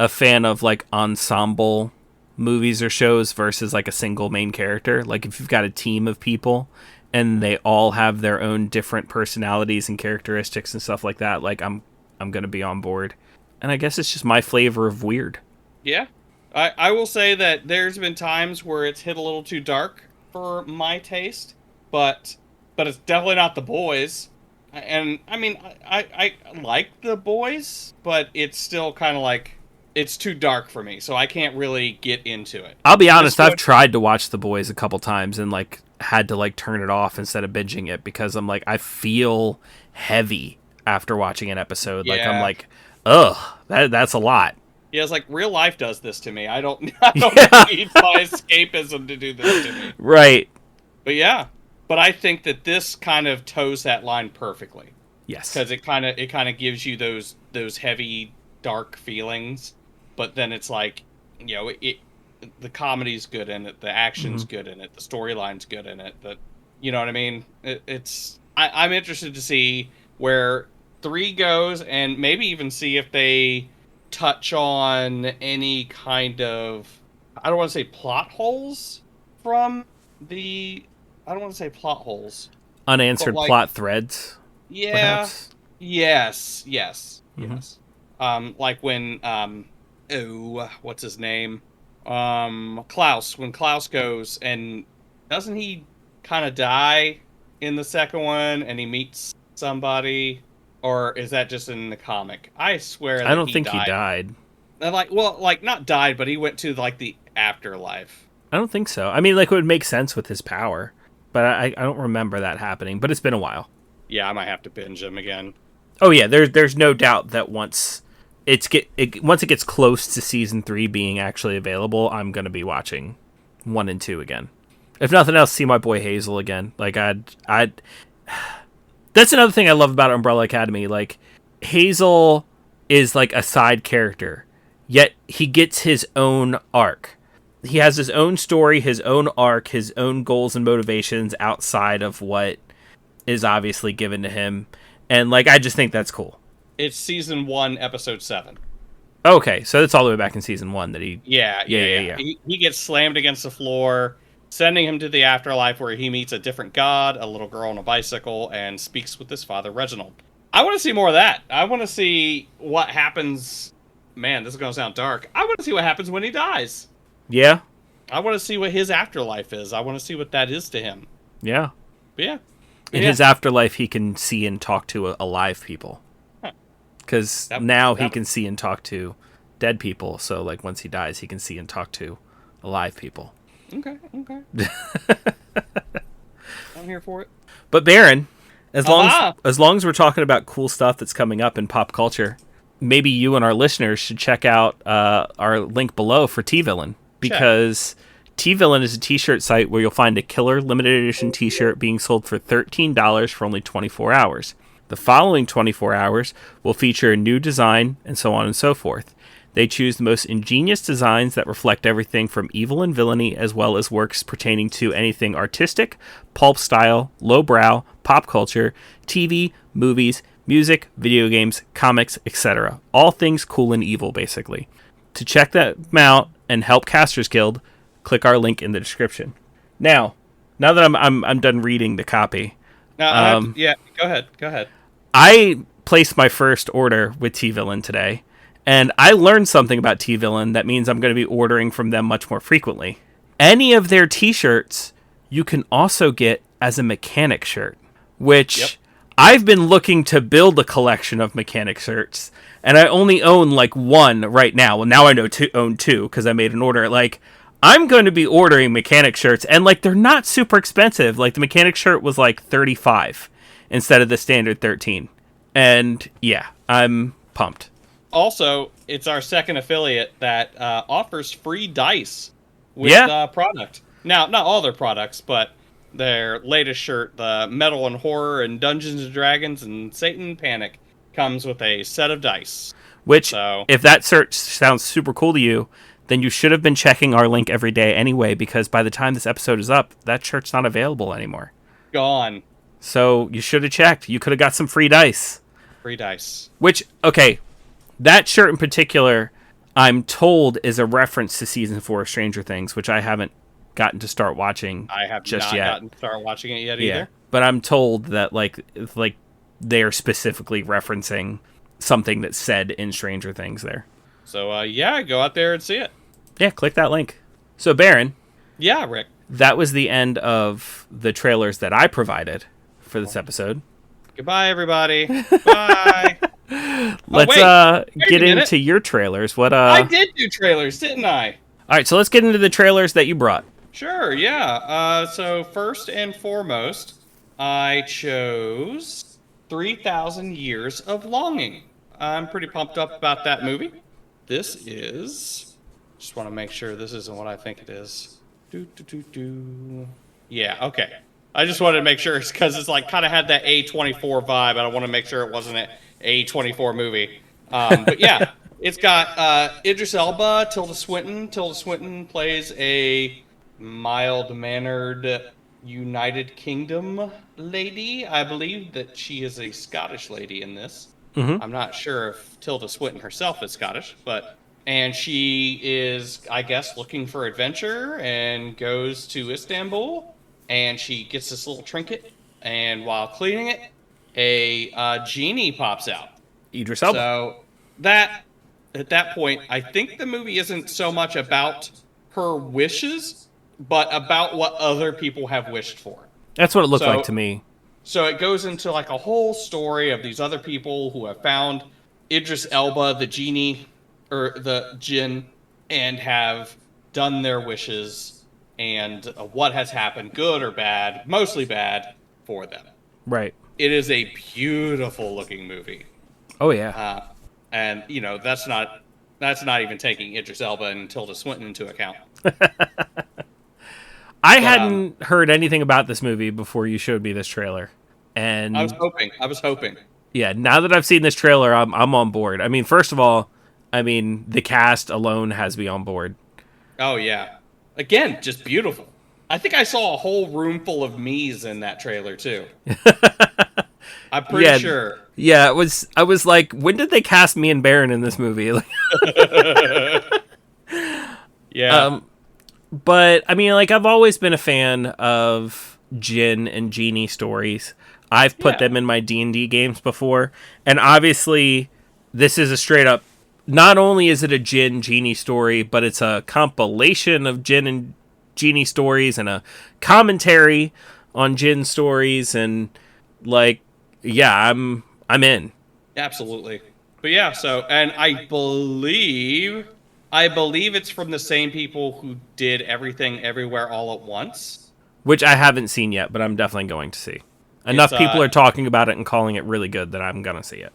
a fan of, like, ensemble movies or shows versus, like, a single main character. Like, if you've got a team of people and they all have their own different personalities and characteristics and stuff like that, like, I'm going to be on board. And I guess it's just my flavor of weird. Yeah. I will say that there's been times where it's hit a little too dark for my taste, but it's definitely not The Boys. And I mean, I like The Boys, but it's still kind of like it's too dark for me, so I can't really get into it. I'll be honest, This I've tried to watch The Boys a couple times and, like, had to, like, turn it off instead of binging it because I'm like, I feel heavy after watching an episode. Like, I'm Yeah. like, ugh, that's a lot. Yeah, it's like real life does this to me. I don't need my escapism to do this to me. Right. But yeah, but I think that this kind of toes that line perfectly Yes. because it kind of gives you those heavy dark feelings, but then it's like, you know, the comedy's good in it, the action's good in it, the storyline's good in it. But you know what I mean? I'm interested to see where 3 goes, and maybe even see if they touch on any kind of, I don't want to say plot holes from the, I don't want to say plot holes. Unanswered But, like, plot threads, Yeah, perhaps. Yes, yes, Mm-hmm. yes. Like when oh, what's his name? Klaus. When Klaus goes and doesn't he kind of die in the second one, and he meets somebody, or is that just in the comic? I swear I that don't he think he died. died. And like, well, like not died, but he went to like the afterlife. I don't think so. I mean, like, it would make sense with his power, but I don't remember that happening. But it's been a while. Yeah, I might have to binge him again. Oh yeah, there's no doubt that once it gets close to season 3 being actually available, I'm gonna be watching 1 and 2 again. If nothing else, see my boy Hazel again. Like I'd that's another thing I love about Umbrella Academy. Like Hazel is like a side character, yet he gets his own arc. He has his own story, his own arc, his own goals and motivations outside of what is obviously given to him. And like I just think that's cool. It's season 1, episode 7. Okay, so it's all the way back in season 1 that he. Yeah, Yeah, yeah, yeah, yeah. yeah. He gets slammed against the floor, sending him to the afterlife where he meets a different god, a little girl on a bicycle, and speaks with his father, Reginald. I want to see more of that. I want to see what happens. Man, this is going to sound dark. I want to see what happens when he dies. Yeah, I want to see what his afterlife is. I want to see what that is to him. yeah. But yeah. In Yeah. his afterlife, he can see and talk to alive people. Huh. Because That, now he that, can see and talk to dead people. So, like, once he dies, he can see and talk to alive people. okay, okay. I'm here for it. But Baron, Aha! as long as we're talking about cool stuff that's coming up in pop culture, maybe you and our listeners should check out our link below for T-Villain, because T-Villain is a t-shirt site where you'll find a killer limited edition t-shirt being sold for $13 for only 24 hours. The following 24 hours will feature a new design, and so on and so forth. They choose the most ingenious designs that reflect everything from evil and villainy, as well as works pertaining to anything artistic, pulp style, lowbrow, pop culture, TV, movies, music, video games, comics, etc. All things cool and evil, basically. To check that out and help Casters Guild, click our link in the description. Now that I'm done reading the copy, Now, I have to, yeah, go ahead. Go ahead. I placed my first order with T-Villain today, and I learned something about T-Villain that means I'm going to be ordering from them much more frequently. Any of their t-shirts you can also get as a mechanic shirt, which Yep. I've been looking to build a collection of mechanic shirts, and I only own like one right now. Well, now I own two because I made an order. Like, I'm going to be ordering mechanic shirts, and like they're not super expensive. Like the mechanic shirt was like 35 instead of the standard 13. And yeah, I'm pumped. Also, it's our second affiliate that offers free dice with Yeah. product. Now, not all their products, but their latest shirt, the Metal and Horror and Dungeons and Dragons and Satan Panic, comes with a set of dice. Which, So, if that search sounds super cool to you, then you should have been checking our link every day anyway, because by the time this episode is up, that shirt's not available anymore. gone. So you should have checked. You could have got some free dice. Free dice. Which, okay, that shirt in particular, I'm told is a reference to season 4 of Stranger Things, which I haven't gotten to start watching I have just not yet. gotten to start watching it yet either. But I'm told that like they're specifically referencing something that's said in Stranger Things there. So, yeah, go out there and see it. Yeah, click that link. So Baron, Yeah, Rick. that was the end of the trailers that I provided for this episode. Goodbye, everybody. Bye. Let's wait get a minute. into your trailers. What I did do trailers, didn't I? All right, so let's get into the trailers that you brought. Sure, yeah. So first and foremost, I chose 3,000 Years of Longing. I'm pretty pumped up about that movie. This is... Just want to make sure this isn't what I think it is. Yeah, okay. I just wanted to make sure, because it's like kind of had that A24 vibe, and I want to make sure it wasn't an A24 movie. But yeah, it's got Idris Elba, Tilda Swinton. Tilda Swinton plays a mild-mannered United Kingdom lady. I believe that she is a Scottish lady in this. Mhm. I'm not sure if Tilda Swinton herself is Scottish, but... And she is, I guess, looking for adventure and goes to Istanbul. And she gets this little trinket. And while cleaning it, a genie pops out. Idris Elba. So that at that point, I think the movie isn't so much about her wishes, but about what other people have wished for. That's what it looked like So to me. so it goes into like a whole story of these other people who have found Idris Elba, the genie or the jinn, and have done their wishes and what has happened, good or bad, mostly bad for them. Right. It is a beautiful looking movie. Oh yeah. Uh, and that's not even taking Idris Elba and Tilda Swinton into account. I But hadn't heard anything about this movie before you showed me this trailer. I was And hoping. I was hoping. yeah, now that I've seen this trailer, I'm on board. I mean, first of all, I mean, the cast alone has me on board. Oh yeah. Again, just beautiful. I think I saw a whole room full of me's in that trailer too. I'm pretty Yeah. sure. Yeah, it was. I was like, when did they cast me and Baron in this movie? Yeah. But I mean, like, I've always been a fan of Jinn and Genie stories. I've put Yeah. them in my D&D games before, and obviously, this is a straight up. Not only is it a Jinn Genie story, but it's a compilation of Jinn and Genie stories and a commentary on Jinn stories, and like, yeah, I'm in. Absolutely. But yeah, so and I believe it's from the same people who did Everything Everywhere All at Once. Which I haven't seen yet, but I'm definitely going to see. It's Enough people are talking about it and calling it really good that I'm gonna see it.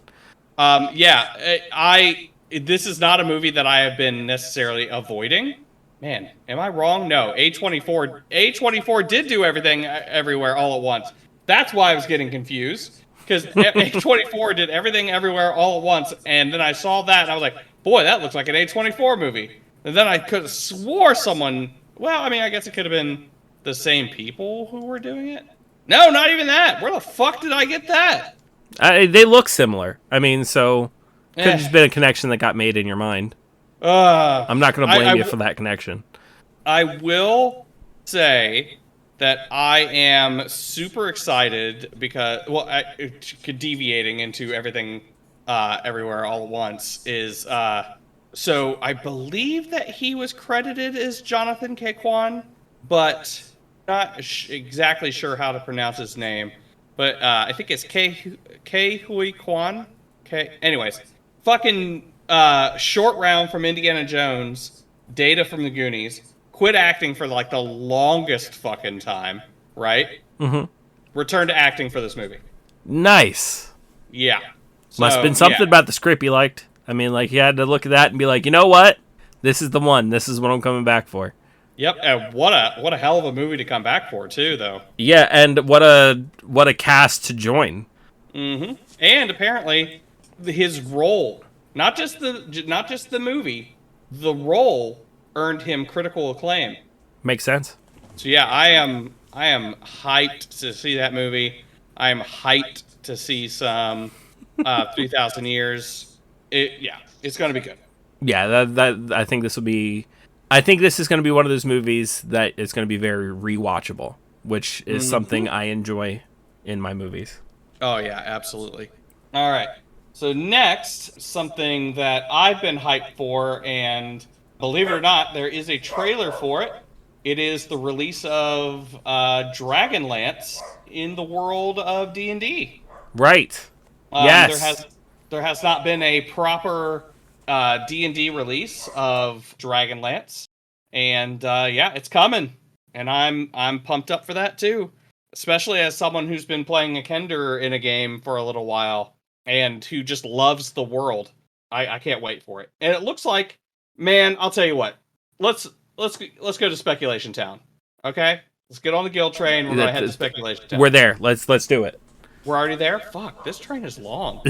yeah, I this is not a movie that I have been necessarily avoiding. Man, am I wrong? No, A24 did do Everything Everywhere All at Once. That's why I was getting confused because A24 did Everything Everywhere All at Once, and then I saw that and I was like, boy, that looks like an A24 movie. And then I could have swore someone. Well, I mean, I guess it could have been the same people who were doing it. No, not even that. Where the fuck did I get that? They look similar. I mean, so could have Eh. just been a connection that got made in your mind. I'm not going to blame you for that connection. I will say that I am super excited because, well, deviating into Everything Everywhere All at Once is, so I believe that he was credited as Jonathan K. Kwan, but not exactly sure how to pronounce his name. But I think it's K. Hui Kwan. Anyways, fucking short round from Indiana Jones, Data from the Goonies, quit acting for like the longest fucking time, right? Mm-hmm. Returned to acting for this movie. Nice. Yeah. Must have been So, something yeah. about the script you liked. I mean, like, you had to look at that and be like, you know what? This is the one. This is what I'm coming back for. Yep, and what a hell of a movie to come back for too, though. Yeah, and what a cast to join. Mm-hmm. And apparently, his role, not just the movie, the role earned him critical acclaim. Makes sense. So yeah, I am hyped to see that movie. I am hyped to see some 3,000 Years. Yeah, it's gonna be good. Yeah, that I think this will be. I think this is going to be one of those movies that is going to be very rewatchable, which is something I enjoy in my movies. Oh yeah, absolutely. All right. So next, something that I've been hyped for, and believe it or not, there is a trailer for it. It is the release of Dragonlance in the world of D&D. Right. Yes. There has not been a proper D&D release of Dragonlance, and yeah, it's coming, and I'm pumped up for that too, especially as someone who's been playing a Kender in a game for a little while and who just loves the world. I can't wait for it, and it looks like, man, I'll tell you what, let's go to Speculation Town, okay? Let's get on the guild train. We're gonna head to Speculation Town. We're there. Let's do it. We're already there. Fuck, this train is long.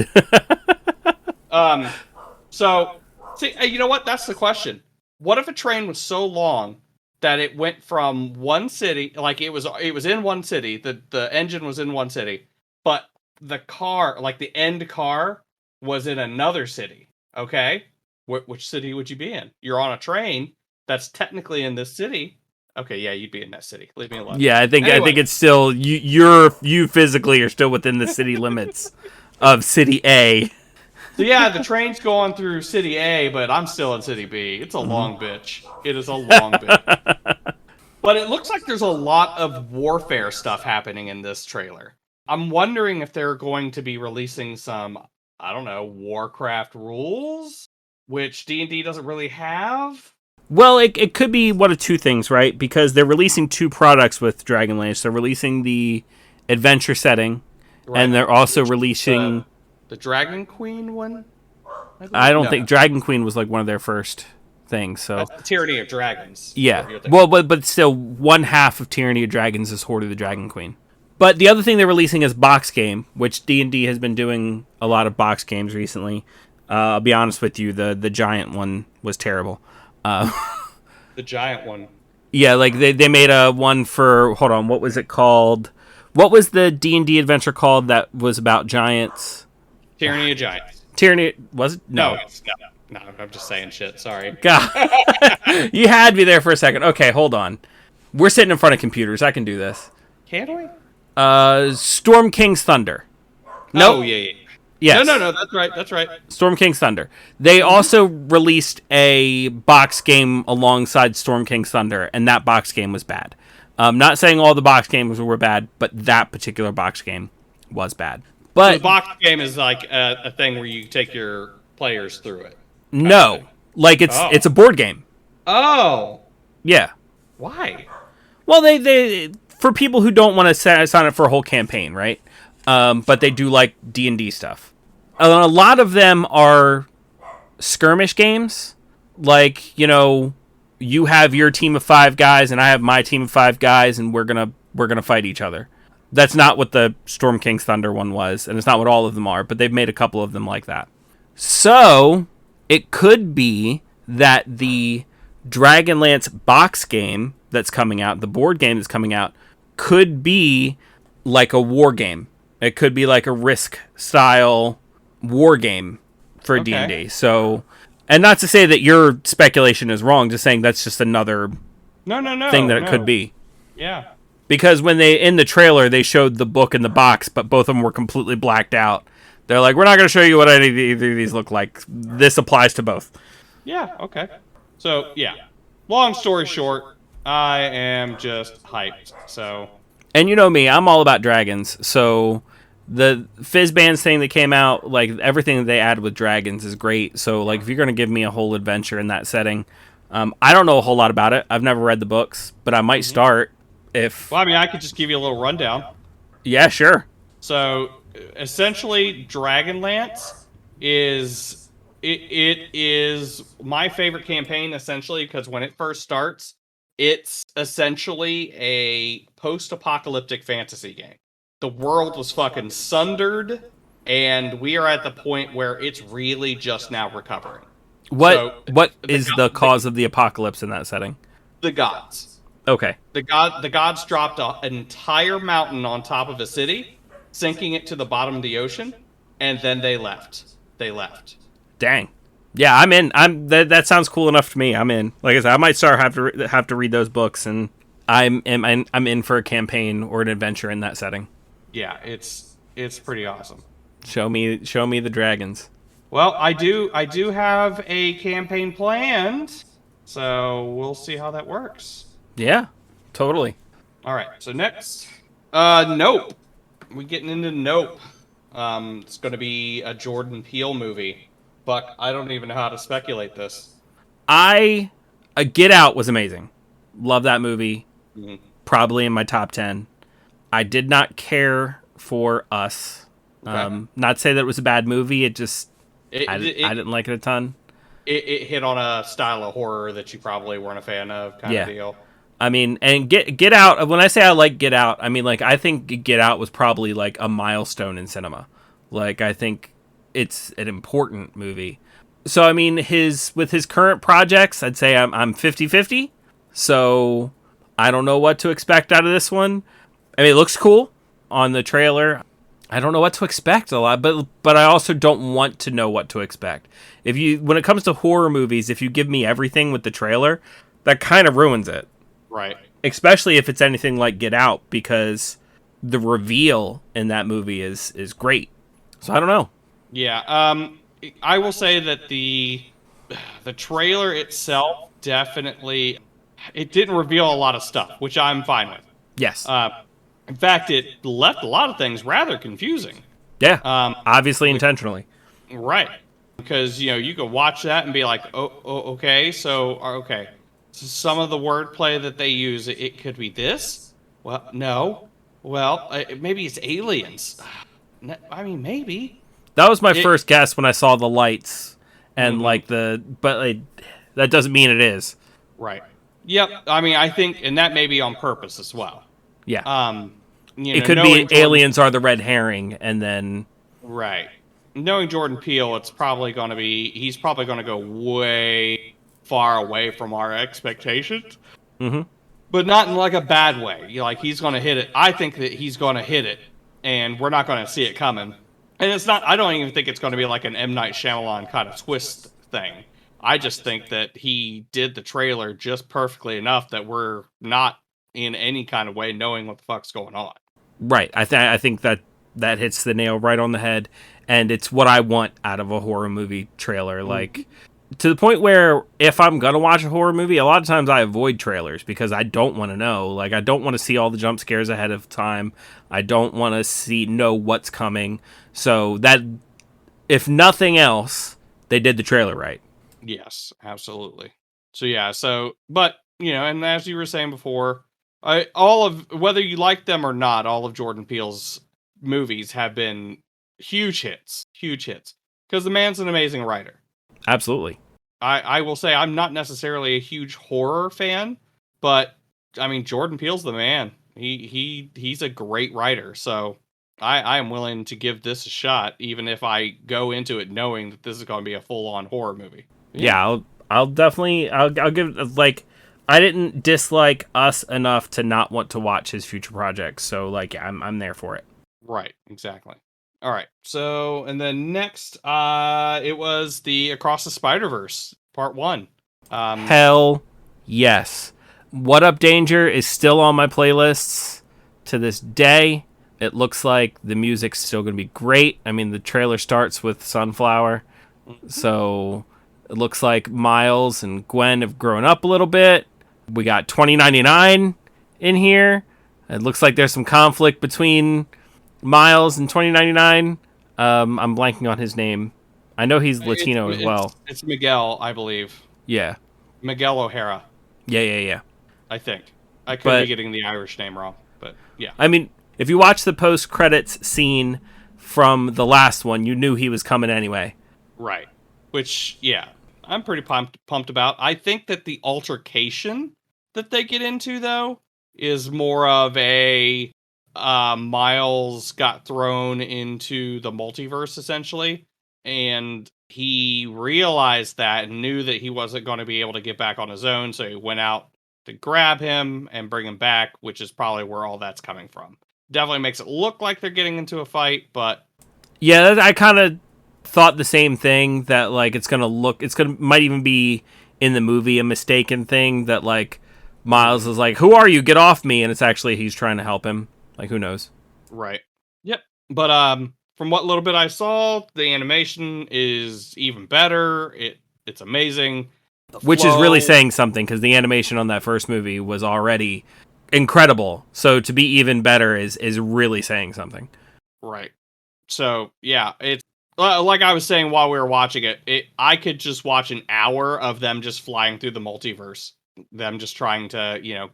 So, see, you know what? That's the question. What if a train was so long that it went from one city, like it was in one city, the engine was in one city, but the car, like the end car, was in another city. Okay, which city would you be in? You're on a train that's technically in this city, Okay, yeah, you'd be in that city. Leave me alone. Yeah, I think Anyway, it's still you physically are still within the city limits of City A. so yeah, the train's going through City A, but I'm still in City B. It's a Mhm. long bitch. It is a long bitch. But it looks like there's a lot of warfare stuff happening in this trailer. I'm wondering if they're going to be releasing some, I don't know, Warcraft rules, which D&D doesn't really have. Well, it could be one of two things, right? Because they're releasing two products with Dragonlance. They're releasing the adventure setting, Right. and they're also releasing the Dragon Queen one. I don't think Dragon Queen was like one of their first things. So that's the Tyranny of Dragons. yeah, well, but still, one half of Tyranny of Dragons is Horde of the Dragon Queen. But the other thing they're releasing is box game, which D&D has been doing a lot of box games recently. I'll be honest with you, the giant one was terrible. The giant one. Yeah, like they made a one for, hold on, what was it called? What was the D&D adventure called that was about giants? Tyranny of Giants. Tyranny, was it? No, I'm just saying shit. Sorry. God. You had me there for a second. Okay, hold on. We're sitting in front of computers. I can do this. Can we? Storm King's Thunder. No. Oh, yeah. Yes. No, that's right. Storm King's Thunder. They also released a box game alongside Storm King's Thunder, and that box game was bad. Not saying all the box games were bad, but that particular box game was bad. But so the box game is like a thing where you take your players through it. No, like it's a board game. Oh, yeah. Why? Well, they for people who don't want to sign up for a whole campaign, right? But they do like D&D stuff. A lot of them are skirmish games. Like, you have your team of 5 guys and I have my team of 5 guys and we're gonna fight each other. That's not what the Storm King's Thunder one was, and it's not what all of them are, but they've made a couple of them like that. So, it could be that the Dragonlance box game that's coming out, the board game that's coming out, could be like a war game. It could be like a Risk style war game for D&D. So, and not to say that your speculation is wrong, just saying that's just another thing that it could be. Yeah. Because when in the trailer, they showed the book and the box, but both of them were completely blacked out. They're like, we're not going to show you what either of these look like. This applies to both. Yeah, okay. So, yeah. Long story short, I am just hyped. So. And you know me, I'm all about dragons. So the Fizzbands thing that came out, like everything that they add with dragons is great. So like if you're going to give me a whole adventure in that setting, I don't know a whole lot about it. I've never read the books, but I might start if... Well, I mean, I could just give you a little rundown. Yeah, sure. So essentially, Dragonlance is... It is my favorite campaign, essentially, because when it first starts, it's essentially a post-apocalyptic fantasy game. The world was fucking sundered, and we are at the point where it's really just now recovering. What is the cause of the apocalypse in that setting? The gods. Okay. The gods dropped an entire mountain on top of a city, sinking it to the bottom of the ocean, and then they left. Dang. Yeah, I'm in. That sounds cool enough to me. I'm in. Like I said, I might start have to read those books, and I'm in for a campaign or an adventure in that setting. Yeah, it's pretty awesome. Show me the dragons. Well, I do have a campaign planned, so we'll see how that works. Yeah, totally. All right. So next, Nope. We're getting into Nope. It's going to be a Jordan Peele movie. Buck, I don't even know how to speculate this. Get Out was amazing. Love that movie. Mm-hmm. Probably in my top 10. I did not care for Us. Okay. Not to say that it was a bad movie. It just I didn't like it a ton. It hit on a style of horror that you probably weren't a fan of, kind of deal. I mean, and Get Out. When I say I like Get Out, I mean like I think Get Out was probably like a milestone in cinema. Like I think it's an important movie. So I mean, with his current projects, I'd say I'm 50-50. So I don't know what to expect out of this one. I mean, it looks cool on the trailer. I don't know what to expect a lot, but I also don't want to know what to expect. When it comes to horror movies, if you give me everything with the trailer, that kind of ruins it. Right. especially if it's anything like Get Out, because the reveal in that movie is great. So I don't know. Yeah. I will say that the trailer itself definitely it didn't reveal a lot of stuff, which I'm fine with. Yes. In fact, it left a lot of things rather confusing. Yeah. Um, Obviously intentionally. right. Because you could watch that and be like, okay, so okay, so some of the wordplay that they use, it could be this. Well, no. Well, maybe it's aliens. I mean, maybe. That was my It. first guess when I saw the lights and Mhm. that doesn't mean it is. Right. Yep. I mean, I think, and that may be on purpose as well. Yeah. Um, It could be knowing Jordan, aliens are the red herring, and then right? Knowing Jordan Peele, it's probably going to be he's probably going to go way far away from our expectations, Mhm. but not in like a bad way. Like he's going to hit it. I think that he's going to hit it, and we're not going to see it coming. And it's not. I don't even think it's going to be like an M. Night Shyamalan kind of twist thing. I just think that he did the trailer just perfectly enough that we're not in any kind of way knowing what the fuck's going on. right. I think that hits the nail right on the head, and it's what I want out of a horror movie trailer. Like, to the point where if I'm gonna watch a horror movie, a lot of times I avoid trailers because I don't want to know. Like, I don't want to see all the jump scares ahead of time. I don't want to know what's coming. So that, if nothing else, they did the trailer right. Yes, absolutely. So yeah, but and as you were saying before, all of whether you like them or not, all of Jordan Peele's movies have been huge hits, because the man's an amazing writer. Absolutely. I will say I'm not necessarily a huge horror fan, but I mean Jordan Peele's the man. He's a great writer, so I am willing to give this a shot, even if I go into it knowing that this is going to be a full on horror movie. Yeah, I'll definitely I'll give, like, I didn't dislike Us enough to not want to watch his future projects. So like, I'm there for it. Right, exactly. All right. So, and then next, it was the Across the Spider-Verse Part 1. Hell yes. What Up Danger is still on my playlists to this day. It looks like the music's still going to be great. I mean, the trailer starts with Sunflower. So it looks like Miles and Gwen have grown up a little bit. We got 2099 in here. It looks like there's some conflict between Miles and 2099. I'm blanking on his name. I know he's Latino as well. It's Miguel, I believe. Yeah. Miguel O'Hara, Yeah. I think. I could be getting the Irish name wrong, but yeah. I mean, if you watch the post-credits scene from the last one, you knew he was coming anyway. Right. Which, yeah, I'm pretty pumped about. I think that the altercation that they get into, though, is more of a Miles got thrown into the multiverse, essentially, and he realized that and knew that he wasn't going to be able to get back on his own, so he went out to grab him and bring him back, which is probably where all that's coming from. Definitely makes it look like they're getting into a fight, but yeah, I kind of thought the same thing, that like might even be in the movie a mistaken thing, that like Miles is like, "Who are you? Get off me!" and it's actually he's trying to help him. Like, who knows? Right. Yep. But from what little bit I saw, the animation is even better. It's amazing. Which is really saying something, because the animation on that first movie was already incredible. So to be even better is really saying something. Right. So yeah, it's like I was saying while we were watching it. I could just watch an hour of them just flying through the multiverse, them just trying to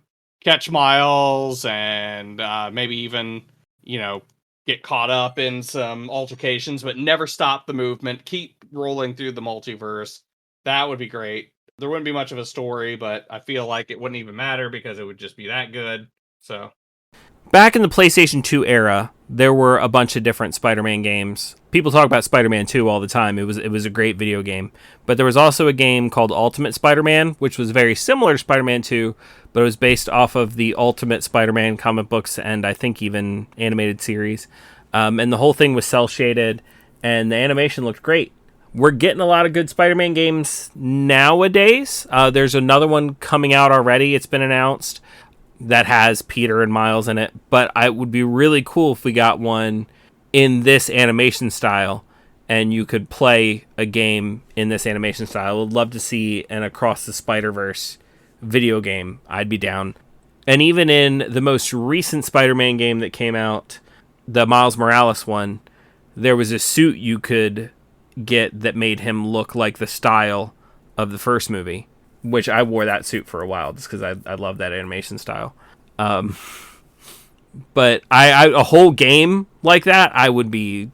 catch Miles and maybe even get caught up in some altercations, but never stop the movement. Keep rolling through the multiverse. That would be great. There wouldn't be much of a story, but I feel like it wouldn't even matter because it would just be that good. So, back in the PlayStation 2 era, there were a bunch of different Spider-Man games. People talk about Spider-Man 2 all the time. It was a great video game. But there was also a game called Ultimate Spider-Man, which was very similar to Spider-Man 2, but it was based off of the Ultimate Spider-Man comic books and I think even animated series. And the whole thing was cel-shaded, and the animation looked great. We're getting a lot of good Spider-Man games nowadays. There's another one coming out already. It's been announced. that has Peter and Miles in it. But it would be really cool if we got one in this animation style, and you could play a game in this animation style. I would love to see an Across the Spider-Verse video game. I'd be down. And even in the most recent Spider-Man game that came out, the Miles Morales one, there was a suit you could get that made him look like the style of the first movie, which I wore that suit for a while just because I love that animation style. But a whole game like that, I'd be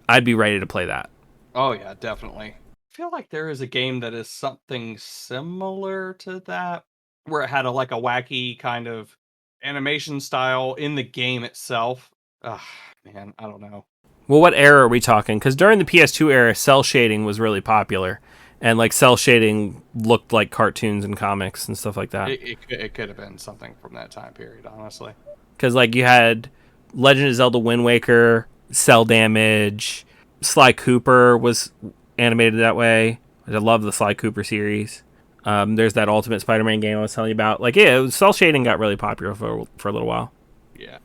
ready to play that. Oh yeah, definitely. I feel like there is a game that is something similar to that, where it had like a wacky kind of animation style in the game itself. Ugh, man, I don't know. Well, what era are we talking? Because during the PS2 era, cell shading was really popular, and like cell shading looked like cartoons and comics and stuff like that. It could have been something from that time period, honestly. Because like you had Legend of Zelda Wind Waker, Cell Damage, Sly Cooper was animated that way. I love the Sly Cooper series. There's that Ultimate Spider-Man game I was telling you about. Like, yeah, cell shading got really popular for a little while. Yeah.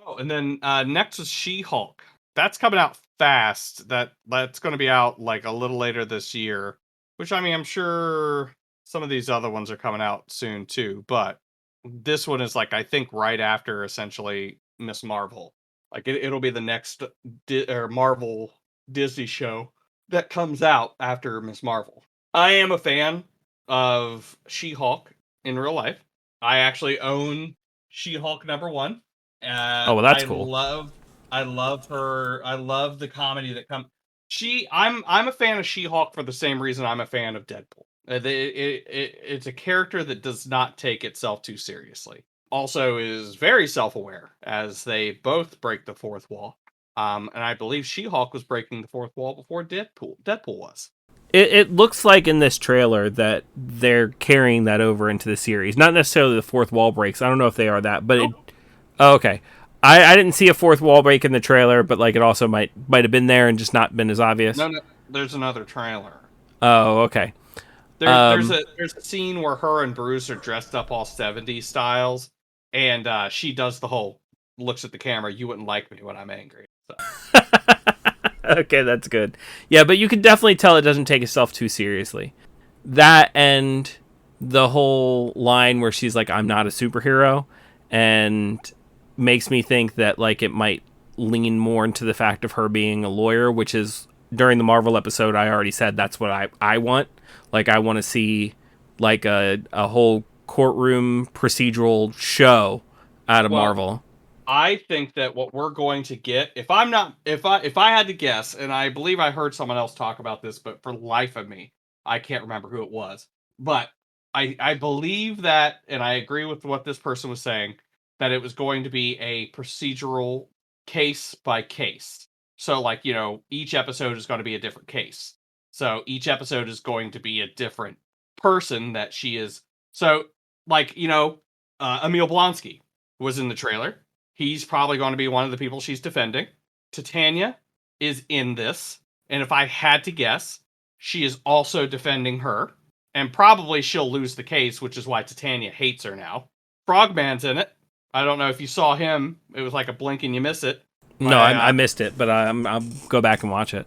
Oh, and then next was She-Hulk. That's coming out fast. That's going to be out like a little later this year. Which, I mean, I'm sure some of these other ones are coming out soon too. But this one is like, I think, right after essentially Miss Marvel. Like it'll be the next Marvel Disney show that comes out after Miss Marvel. I am a fan of She-Hulk in real life. I actually own She-Hulk #1. Oh, well, that's cool. I love her. I love the comedy that comes. I'm a fan of She-Hulk for the same reason I'm a fan of Deadpool. It's a character that does not take itself too seriously. Also is very self-aware, as they both break the fourth wall. And I believe She-Hulk was breaking the fourth wall before Deadpool was. It looks like in this trailer that they're carrying that over into the series. Not necessarily the fourth wall breaks. I don't know if they are that, but okay. I didn't see a fourth wall break in the trailer, but like it also might have been there and just not been as obvious. No, there's another trailer. Oh, okay. There's a scene where her and Bruce are dressed up all 70s styles, and she does the whole looks at the camera. You wouldn't like me when I'm angry. So. Okay, that's good. Yeah, but you can definitely tell it doesn't take itself too seriously. That and the whole line where she's like, "I'm not a superhero," and makes me think that like it might lean more into the fact of her being a lawyer, which is during the Marvel episode I already said that's what I want. Like I want to see like a whole courtroom procedural show out of Marvel. I think that what we're going to get, if I had to guess, and I believe I heard someone else talk about this, but for life of me, I can't remember who it was. But I believe that, and I agree with what this person was saying, that it was going to be a procedural case by case. So like, each episode is going to be a different case. So each episode is going to be a different person that she is. So like, Emil Blonsky was in the trailer. He's probably going to be one of the people she's defending. Titania is in this. And if I had to guess, she is also defending her. And probably she'll lose the case, which is why Titania hates her now. Frogman's in it. I don't know if you saw him. It was like a blink and you miss it. No, I missed it, but I'll go back and watch it.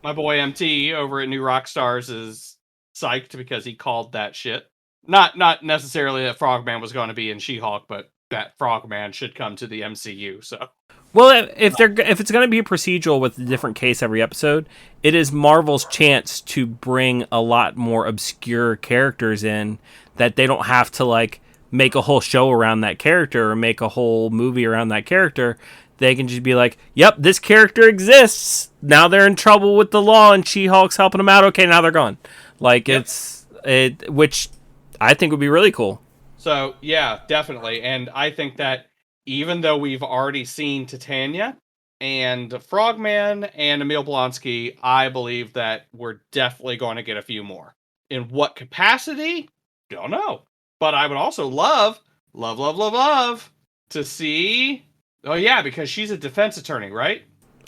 My boy MT over at New Rockstars is psyched because he called that shit. Not necessarily that Frogman was going to be in She-Hulk, but that Frogman should come to the MCU. So, well, if it's going to be a procedural with a different case every episode, it is Marvel's chance to bring a lot more obscure characters in that they don't have to like make a whole show around that character or make a whole movie around that character. They can just be like, "Yep, this character exists. Now they're in trouble with the law, and She-Hulk's helping them out. Okay, now they're gone." Like which I think would be really cool. So, yeah, definitely. And I think that even though we've already seen Titania and Frogman and Emil Blonsky, I believe that we're definitely going to get a few more. In what capacity? Don't know. But I would also love to see... Oh, yeah, because she's a defense attorney, right?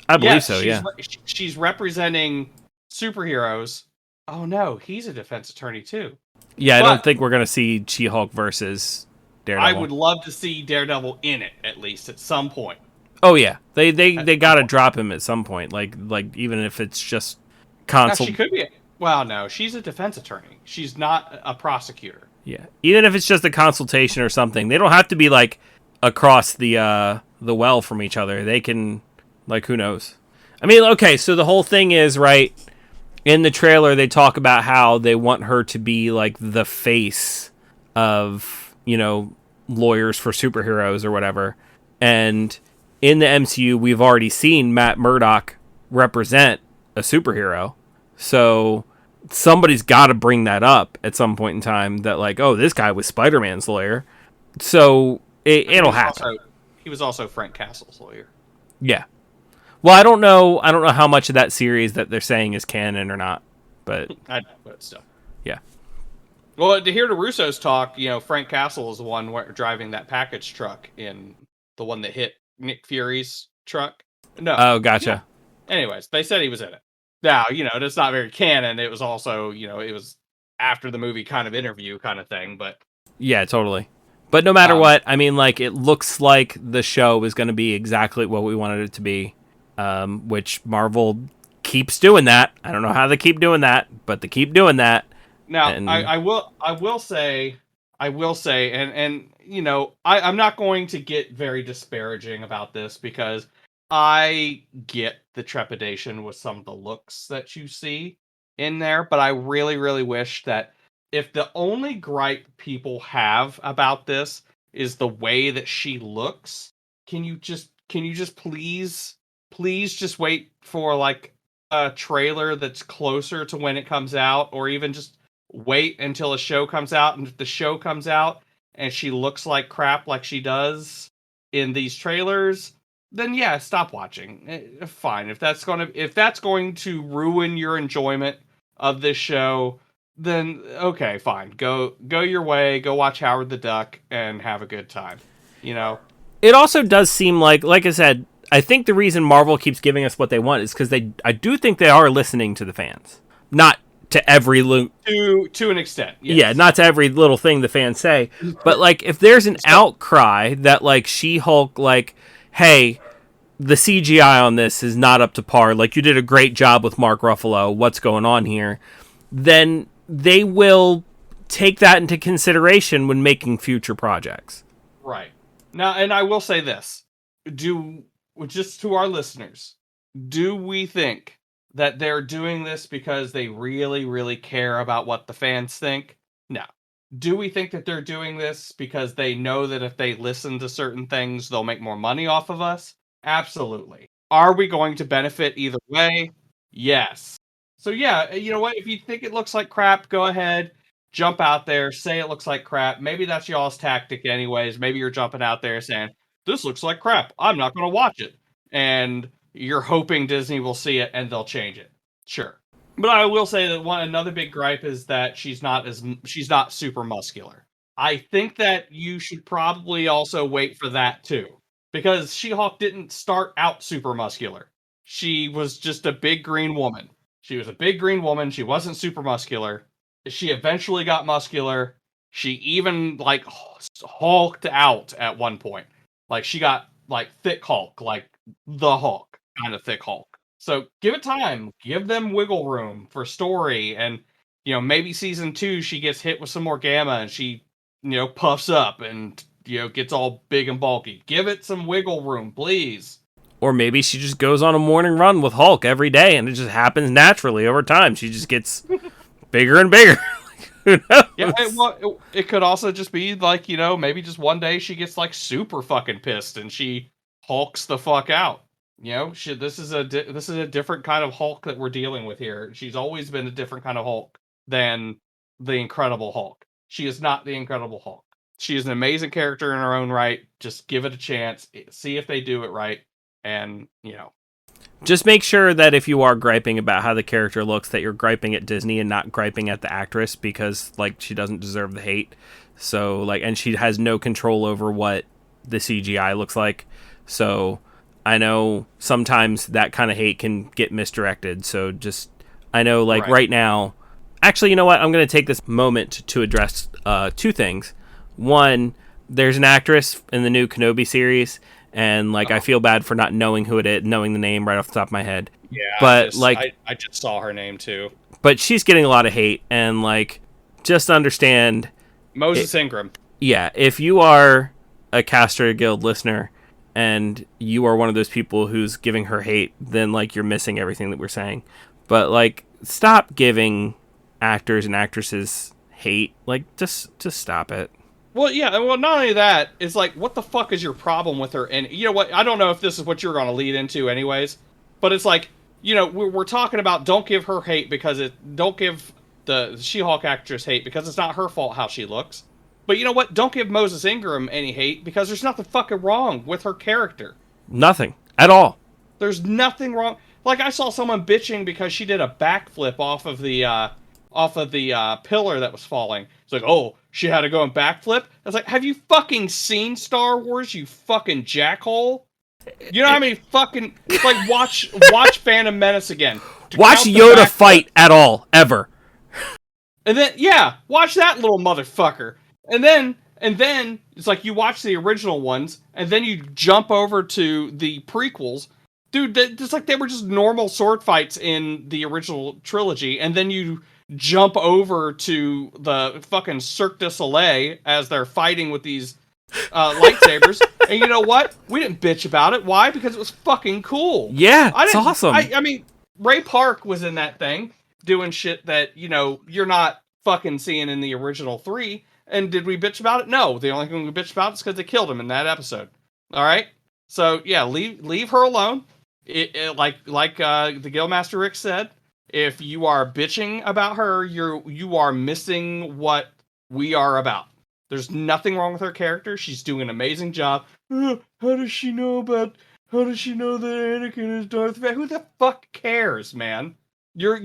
I believe so, yeah. She's representing superheroes. Oh, no, he's a defense attorney, too. Yeah, I don't think we're going to see She-Hulk versus I Daredevil. would love to see Daredevil in it at least at some point. Oh yeah, they At got some to point. drop him at some point. Like even if it's just Now she consult. could be. Well, no, she's a defense attorney. She's not a prosecutor. Yeah, even if it's just a consultation or something, they don't have to be like across the well from each other. They can, like, who knows? I mean, okay, so the whole thing is right in the trailer. They talk about how they want her to be like the face of lawyers for superheroes or whatever, and in the MCU, we've already seen Matt Murdock represent a superhero, so somebody's got to bring that up at some point in time that like, oh, this guy was Spider-Man's lawyer. So it'll happen. He was also Frank Castle's lawyer. Yeah. Well, I don't know how much of that series that they're saying is canon or not, but I know, but still. yeah. Well, to hear the Russos talk, Frank Castle is the one driving that package truck in the one that hit Nick Fury's truck. No. Oh, gotcha. Yeah. Anyways, they said he was in it. Now, it's not very canon. It was also, it was after the movie kind of interview kind of thing, but yeah, totally. But no matter what, I mean, like, it looks like the show is going to be exactly what we wanted it to be, which Marvel keeps doing that. I don't know how they keep doing that, but they keep doing that. Now, I will say, and I'm not going to get very disparaging about this because I get the trepidation with some of the looks that you see in there, but I really, really wish that if the only gripe people have about this is the way that she looks, can you just please just wait for like a trailer that's closer to when it comes out, or even just wait until a show comes out, and if the show comes out and she looks like crap like she does in these trailers, then yeah, stop watching. Fine. If that's going to ruin your enjoyment of this show, then okay, fine. Go your way, go watch Howard the Duck and have a good time. It also does seem like I said, I think the reason Marvel keeps giving us what they want is because I do think they are listening to the fans. Not to every to an extent. Yes. Yeah, not to every little thing the fans say, but like if there's an outcry that like She-Hulk, like, hey, the CGI on this is not up to par, like you did a great job with Mark Ruffalo, what's going on here, then they will take that into consideration when making future projects. Right. Now, and I will say this, just to our listeners, do we think that they're doing this because they really, really care about what the fans think? No. Do we think that they're doing this because they know that if they listen to certain things, they'll make more money off of us? Absolutely. Are we going to benefit either way? Yes. So yeah, you know what? If you think it looks like crap, go ahead, jump out there, say it looks like crap. Maybe that's y'all's tactic anyways. Maybe you're jumping out there saying, this looks like crap, I'm not going to watch it. And you're hoping Disney will see it and they'll change it. Sure. But I will say that another big gripe is that she's not super muscular. I think that you should probably also wait for that too. Because She-Hulk didn't start out super muscular. She was just a big green woman. She was a big green woman. She wasn't super muscular. She eventually got muscular. She even like hulked out at one point. Like she got like thick Hulk, like the Hulk kind of thick Hulk. So give it time. Give them wiggle room for story, and maybe season 2 she gets hit with some more gamma and she puffs up and gets all big and bulky. Give it some wiggle room, please. Or maybe she just goes on a morning run with Hulk every day and it just happens naturally over time. She just gets bigger and bigger. Who knows? Yeah, it could also just be like, maybe just one day she gets like super fucking pissed and she hulks the fuck out. This is a different kind of Hulk that we're dealing with here. She's always been a different kind of Hulk than the Incredible Hulk. She is not the Incredible Hulk. She is an amazing character in her own right. Just give it a chance. See if they do it right. And, just make sure that if you are griping about how the character looks, that you're griping at Disney and not griping at the actress, because, like, she doesn't deserve the hate. So, like, and she has no control over what the CGI looks like. So, I know sometimes that kind of hate can get misdirected. So, just, I know, like, right now, actually, you know what? I'm going to take this moment to address 2 things. One, there's an actress in the new Kenobi series, and like I Oh, feel bad for not knowing who it is, knowing the name right off the top of my head. yeah. But like, I just saw her name too. but she's getting a lot of hate, and like, just understand, it, Moses Ingram. yeah, if you are a Caster Guild listener and you are one of those people who's giving her hate, then like you're missing everything that we're saying. But like, stop giving actors and actresses hate. Like, just stop it. Well, yeah. Well, not only that, it's like, what the fuck is your problem with her? And you know what? I don't know if this is what you're going to lead into, anyways. But it's like, we're talking about don't give her hate because don't give the She-Hulk actress hate because it's not her fault how she looks. But you know what? Don't give Moses Ingram any hate because there's nothing fucking wrong with her character. Nothing at all. There's nothing wrong. Like I saw someone bitching because she did a backflip off of the pillar that was falling. It's like, oh, she had to go and backflip. I was like, have you fucking seen Star Wars? You fucking jackhole. You know how many fucking like watch Phantom Menace again. Watch Yoda fight at all ever. And then yeah, watch that little motherfucker. And then it's like you watch the original ones, and then you jump over to the prequels. Dude, it's like they were just normal sword fights in the original trilogy, and then you jump over to the fucking Cirque du Soleil as they're fighting with these lightsabers. And you know what? We didn't bitch about it. Why? Because it was fucking cool. Yeah, it's awesome. I mean, Ray Park was in that thing doing shit that, you're not fucking seeing in the original three. And did we bitch about it? No. The only thing we bitched about is because they killed him in that episode. All right? So, yeah, leave her alone. Like the Guildmaster Rick said, if you are bitching about her, you are missing what we are about. There's nothing wrong with her character. She's doing an amazing job. How does she know that Anakin is Darth Vader? Who the fuck cares, man? You're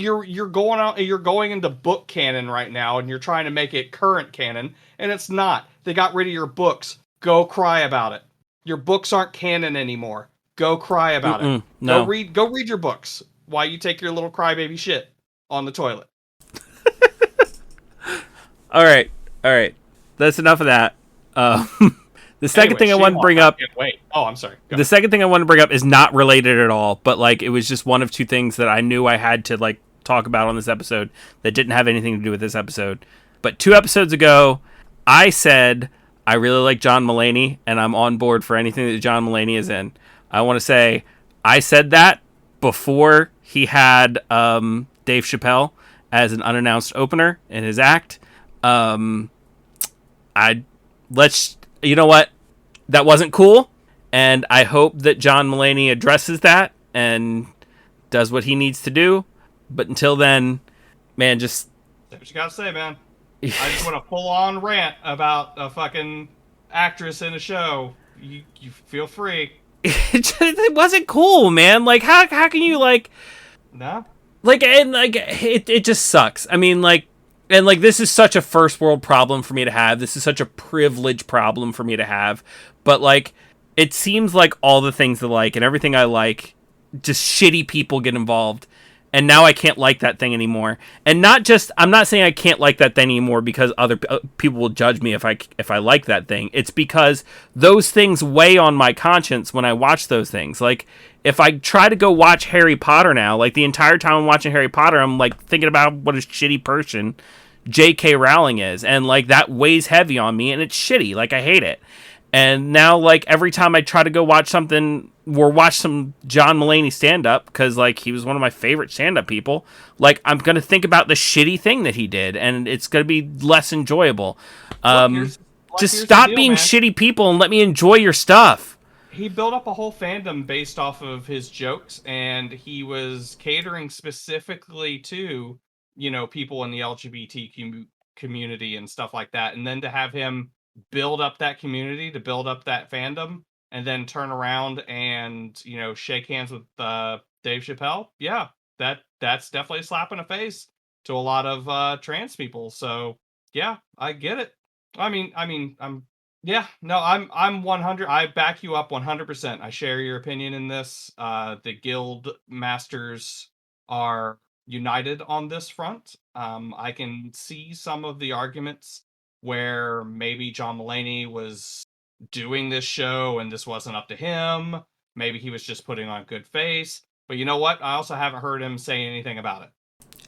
going into book canon right now, and you're trying to make it current canon, and it's not. They got rid of your books. Go cry about it. Your books aren't canon anymore. Go cry about it. No. Go read your books while you take your little crybaby shit on the toilet. All right. That's enough of that. The second thing I want to bring up. Wait. Oh, I'm sorry. The second thing I want to bring up is not related at all, but like it was just one of two things that I knew I had to like talk about on this episode that didn't have anything to do with this episode. But 2 episodes ago, I said I really like John Mulaney, and I'm on board for anything that John Mulaney is in. I want to say I said that before he had Dave Chappelle as an unannounced opener in his act. You know what? That wasn't cool, and I hope that John Mulaney addresses that and does what he needs to do. But until then, man, just that's what you gotta say, man. I just want a full-on rant about a fucking actress in a show. You feel free. It wasn't cool, man. Like, how can you like? No. Like, and like it just sucks. I mean, like. And, like, this is such a first world problem for me to have. This is such a privilege problem for me to have. But, like, it seems like all the things I like and everything I like, just shitty people get involved. And now I can't like that thing anymore. And I'm not saying I can't like that thing anymore because other people will judge me if I like that thing. It's because those things weigh on my conscience when I watch those things. Like, if I try to go watch Harry Potter now, like the entire time I'm watching Harry Potter, I'm like thinking about what a shitty person J.K. Rowling is, and like that weighs heavy on me, and it's shitty. Like I hate it. And now, like every time I try to go watch something or watch some John Mulaney stand up, because like he was one of my favorite stand up people, like I'm gonna think about the shitty thing that he did, and it's gonna be less enjoyable. Just stop being shitty people and let me enjoy your stuff. He built up a whole fandom based off of his jokes, and he was catering specifically to, people in the LGBT community and stuff like that. And then to have him build up that community, to build up that fandom, and then turn around and, shake hands with Dave Chappelle. Yeah, that's definitely a slap in the face to a lot of trans people. So yeah, I get it. I'm 100. I back you up 100%. I share your opinion in this. The guild masters are united on this front. I can see some of the arguments where maybe John Mulaney was doing this show and this wasn't up to him. Maybe he was just putting on a good face. But you know what? I also haven't heard him say anything about it.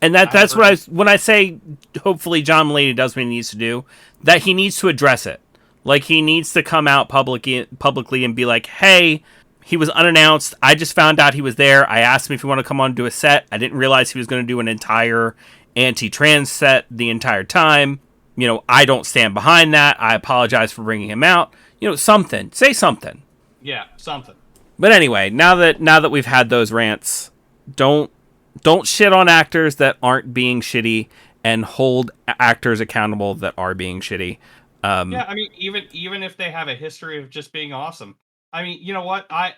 And that's what when I say hopefully John Mulaney does what he needs to do, that he needs to address it. Like, he needs to come out publicly and be like, hey, he was unannounced. I just found out he was there. I asked him if he wanted to come on and do a set. I didn't realize he was going to do an entire anti-trans set the entire time. You know, I don't stand behind that. I apologize for bringing him out. You know, something. Say something. Yeah, something. But anyway, now that we've had those rants, don't shit on actors that aren't being shitty, and hold actors accountable that are being shitty. Yeah, I mean, even if they have a history of just being awesome. I mean, you know what? I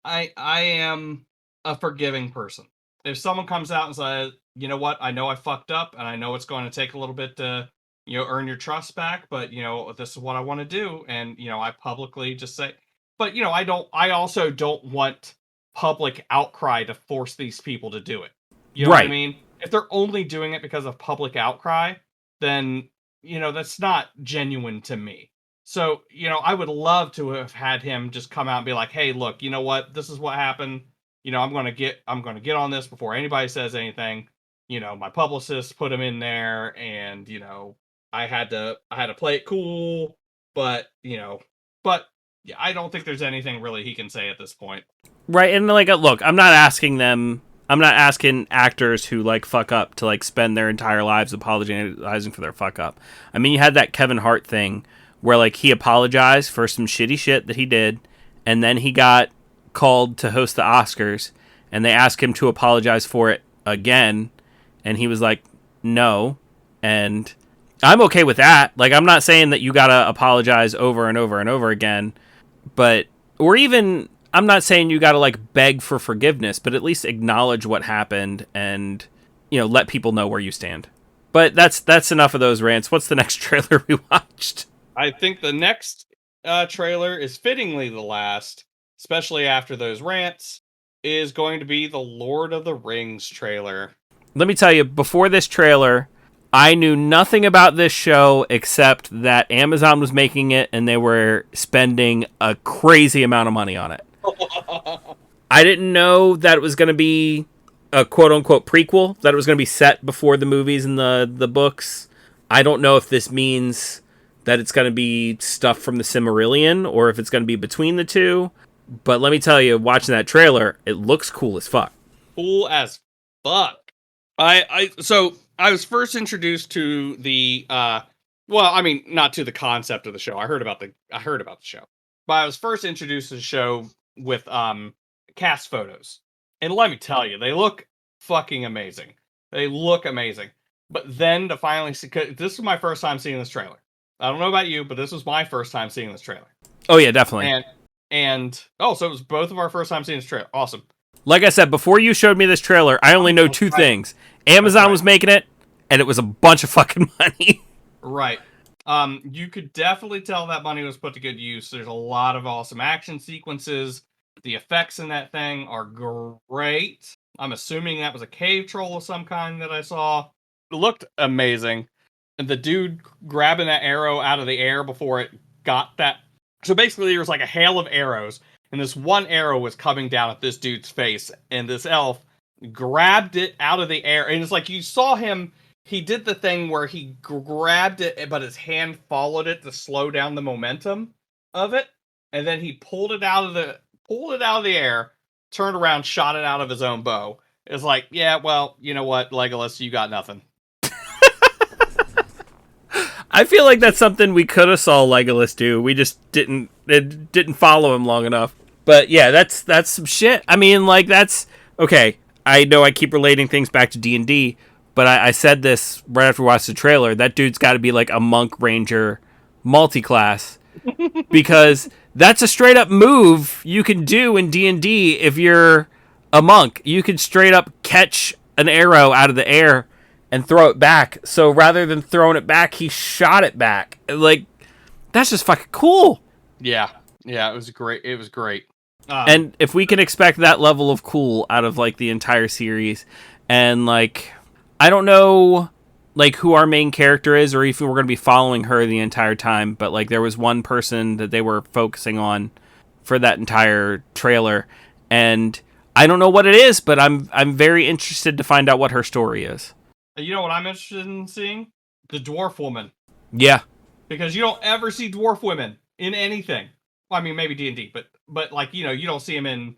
am a forgiving person. If someone comes out and says, you know what, I know I fucked up, and I know it's going to take a little bit to, you know, earn your trust back, but, you know, this is what I want to do, and, you know, I publicly just say, but, you know, I also don't want public outcry to force these people to do it. You know what I mean? If they're only doing it because of public outcry, then, you know, that's not genuine to me. So, you know, I would love to have had him just come out and be like, hey, look, you know what? This is what happened. You know, I'm going to get on this before anybody says anything. You know, my publicist put him in there, and, you know, I had to play it cool, but, you know, but yeah, I don't think there's anything really he can say at this point. Right. And like, look, I'm not asking actors who like fuck up to like spend their entire lives apologizing for their fuck up. I mean, you had that Kevin Hart thing where like he apologized for some shitty shit that he did, and then he got called to host the Oscars, and they asked him to apologize for it again, and he was like, no. And I'm okay with that. Like, I'm not saying that you gotta apologize over and over and over again, but, or even, I'm not saying you gotta like beg for forgiveness, but at least acknowledge what happened and, you know, let people know where you stand. But that's enough of those rants. What's the next trailer we watched? I think the next trailer is fittingly the last, especially after those rants, is going to be the Lord of the Rings trailer. Let me tell you, before this trailer, I knew nothing about this show except that Amazon was making it and they were spending a crazy amount of money on it. I didn't know that it was going to be a quote-unquote prequel, that it was going to be set before the movies and the books. I don't know if this means that it's going to be stuff from the Silmarillion or if it's going to be between the two. But let me tell you, watching that trailer, it looks cool as fuck. Cool as fuck. So I was first introduced to the well, I mean, not to the concept of the show. I heard about the show. But I was first introduced to the show with cast photos. And let me tell you, they look fucking amazing. They look amazing. But then to finally see, 'cause this was my first time seeing this trailer. I don't know about you, but this was my first time seeing this trailer. Oh yeah, definitely. And so it was both of our first time seeing this trailer. Awesome. Like I said, before you showed me this trailer, I only know two things. Amazon was making it, and it was a bunch of fucking money. Right. You could definitely tell that money was put to good use. There's a lot of awesome action sequences. The effects in that thing are great. I'm assuming that was a cave troll of some kind that I saw. It looked amazing. And the dude grabbing that arrow out of the air before it got that. So basically, there was like a hail of arrows, and this one arrow was coming down at this dude's face, and this elf grabbed it out of the air. And it's like you saw him. He did the thing where he grabbed it, but his hand followed it to slow down the momentum of it, and then he pulled it out of the air, turned around, shot it out of his own bow. It's like, yeah, well, you know what, Legolas, you got nothing. I feel like that's something we could have saw Legolas do. We just didn't follow him long enough. But yeah, that's some shit. I mean, like, that's okay. I know I keep relating things back to D&D, but I said this right after we watched the trailer. That dude's got to be like a monk ranger multi-class because that's a straight up move you can do in D&D if you're a monk. You can straight up catch an arrow out of the air and throw it back. So rather than throwing it back, he shot it back. Like, that's just fucking cool. Yeah, it was great. It was great. And if we can expect that level of cool out of like the entire series, and like, I don't know like who our main character is, or if we're going to be following her the entire time. But like there was one person that they were focusing on for that entire trailer, and I don't know what it is, but I'm very interested to find out what her story is. You know what I'm interested in seeing? The dwarf woman. Yeah, Because you don't ever see dwarf women in anything. Well, I mean, maybe D&D, but like, you know, you don't see them in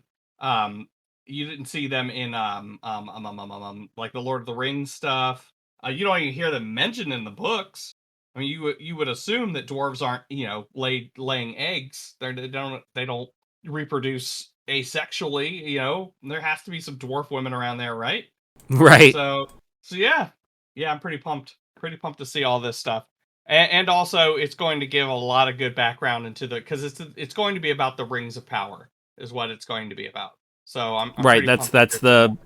you didn't see them in like the Lord of the Rings stuff. You don't even hear them mentioned in the books. I mean, you would assume that dwarves aren't, you know, laying eggs. They don't reproduce asexually, you know. There has to be some dwarf women around there, right? right. So yeah. Yeah, I'm pretty pumped. Pretty pumped to see all this stuff. And also, it's going to give a lot of good background into because it's going to be about the Rings of Power, is what it's going to be about. So I'm Right. pretty That's pumped to that's hear some more.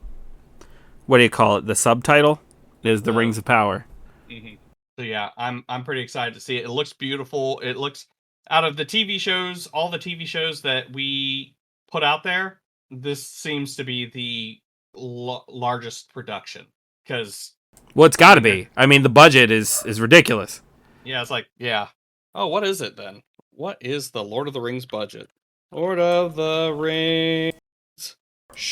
the what do you call it? The subtitle is the The Rings of Power. mhm. So yeah, I'm pretty excited to see it. It looks beautiful. It looks out of the TV shows, all the TV shows that we put out there, this seems to be the largest production because Well, it's I got to mean, be. I mean, the budget is ridiculous. yeah, it's like, yeah. Oh, what is it then? What is the Lord of the Rings budget? Lord of the Rings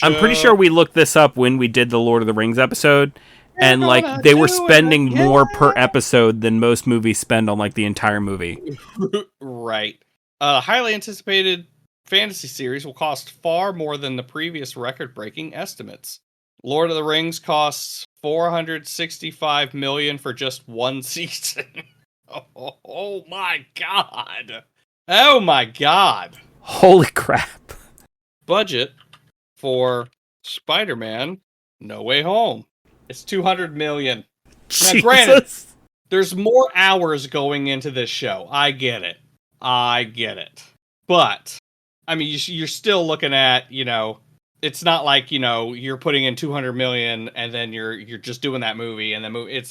I'm pretty sure show. we looked this up when we did the Lord of the Rings episode, We're and like gonna they were do it spending more per again. episode than most movies spend on like the entire movie. Right. Highly anticipated fantasy series will cost far more than the previous record-breaking estimates. Lord of the Rings costs 465 million for just one season. Oh my god. Oh my god. Holy crap. Budget for Spider-Man No Way Home. It's 200 million. Now granted, Jesus. there's more hours going into this show. I get it. But I mean, you're still looking at, you know, it's not like, you know, you're putting in 200 million and then you're just doing that movie and the movie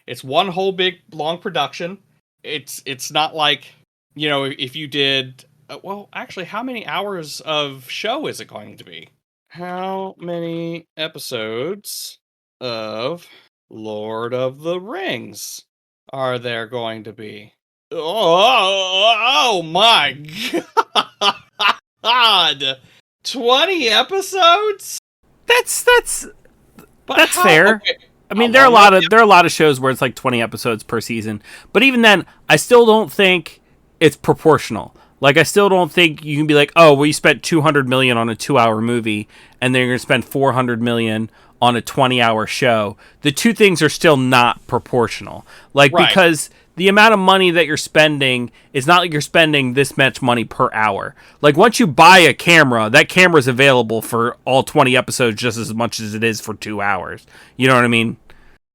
it's one whole big long production. It's not like, you know, if you did well, actually, how many hours of show is it going to be? How many episodes of Lord of the Rings are there going to be? Oh my god! 20 episodes? That's But that's how? fair. Okay, I how mean, there are a long are lot the of there are a lot of shows where it's like 20 episodes per season, but even then, I still don't think it's proportional. Like, I still don't think you can be like, oh, well, you spent 200 million on a 2-hour movie, and then you're going to spend 400 million on a 20-hour show. The two things are still not proportional. Like, right? because the amount of money that you're spending is not like you're spending this much money per hour. Like, once you buy a camera, that camera's available for all 20 episodes just as much as it is for 2 hours. You know what I mean?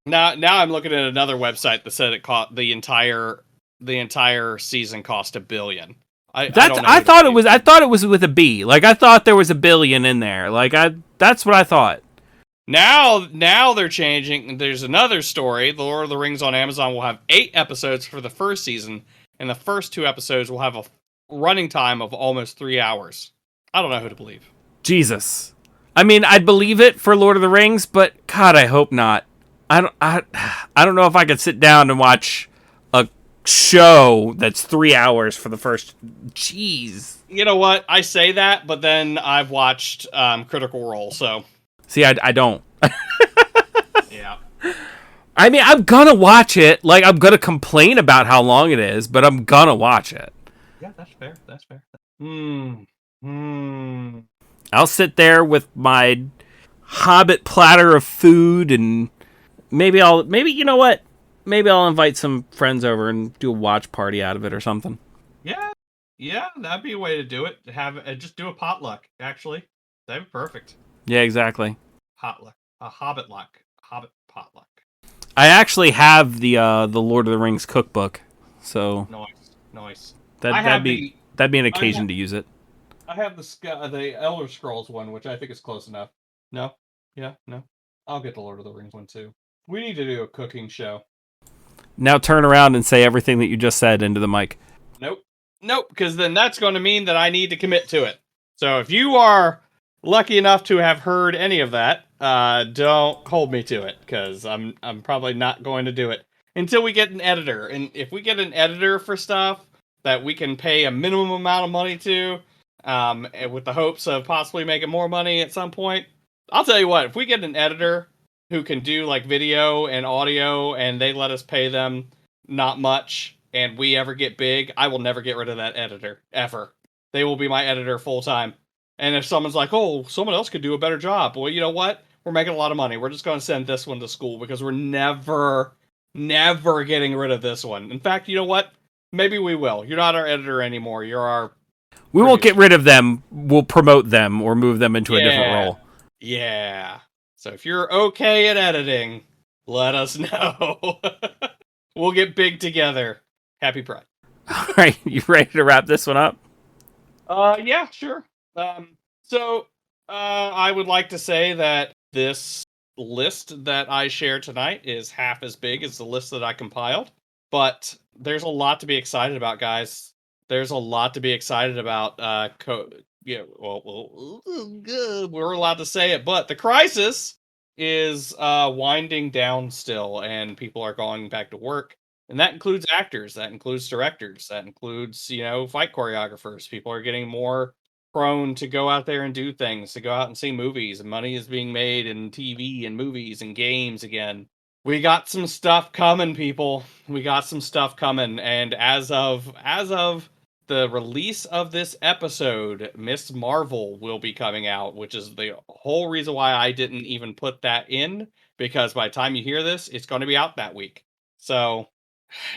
Now I'm looking at another website that said it cost the entire season cost $1 billion. I That's don't know who to believe. I thought it was with a B. Like, I thought there was a billion in there. Like, that's what I thought. Now they're changing. There's another story. The Lord of the Rings on Amazon will have 8 episodes for the first season, and the first 2 episodes will have a running time of almost 3 hours. I don't know who to believe. Jesus. I mean, I'd believe it for Lord of the Rings, but God, I hope not. I don't know if I could sit down and watch a show that's 3 hours for the first. Jeez. You know what? I say that, but then I've watched Critical Role, so See, I don't. yeah. I mean, I'm gonna watch it. Like, I'm gonna complain about how long it is, but I'm gonna watch it. Yeah, that's fair. That's fair. Hmm. I'll sit there with my Hobbit platter of food, and maybe you know what? Maybe I'll invite some friends over and do a watch party out of it or something. Yeah, that'd be a way to do it. Have just do a potluck. Actually, that'd be perfect. Yeah, exactly. Potluck, a Hobbit Hobbit potluck. I actually have the Lord of the Rings cookbook, so Nice. I that'd have be that'd be an I occasion have, to use it. I have the Elder Scrolls one, which I think is close enough. No, yeah, no. I'll get the Lord of the Rings one too. We need to do a cooking show. Now turn around and say everything that you just said into the mic. Nope, because then that's going to mean that I need to commit to it. So if you are lucky enough to have heard any of that, don't hold me to it, because I'm probably not going to do it. until we get an editor. And if we get an editor for stuff that we can pay a minimum amount of money to, and with the hopes of possibly making more money at some point, I'll tell you what, if we get an editor who can do like video and audio and they let us pay them not much and we ever get big, I will never get rid of that editor, ever. They will be my editor full time. And if someone's like, oh, someone else could do a better job, well, you know what? We're making a lot of money. We're just going to send this one to school because we're never getting rid of this one. In fact, you know what? Maybe we will. You're not our editor anymore. You're our We won't get rid of them. We'll promote them or move them into a different role. Yeah. So if you're okay at editing, let us know. We'll get big together. Happy Pride. All right, you ready to wrap this one up? Yeah, sure. So I would like to say that this list that I share tonight is half as big as the list that I compiled, but there's a lot to be excited about, guys. There's a lot to be excited about. We're allowed to say it, but the crisis is winding down still, and people are going back to work. And that includes actors, that includes directors, that includes, fight choreographers. People are getting more prone to go out there and do things, to go out and see movies, and money is being made in TV and movies and games again. We got some stuff coming, people. We got some stuff coming, and as of the release of this episode, Miss Marvel will be coming out, which is the whole reason why I didn't even put that in, because by the time you hear this, it's going to be out that week. So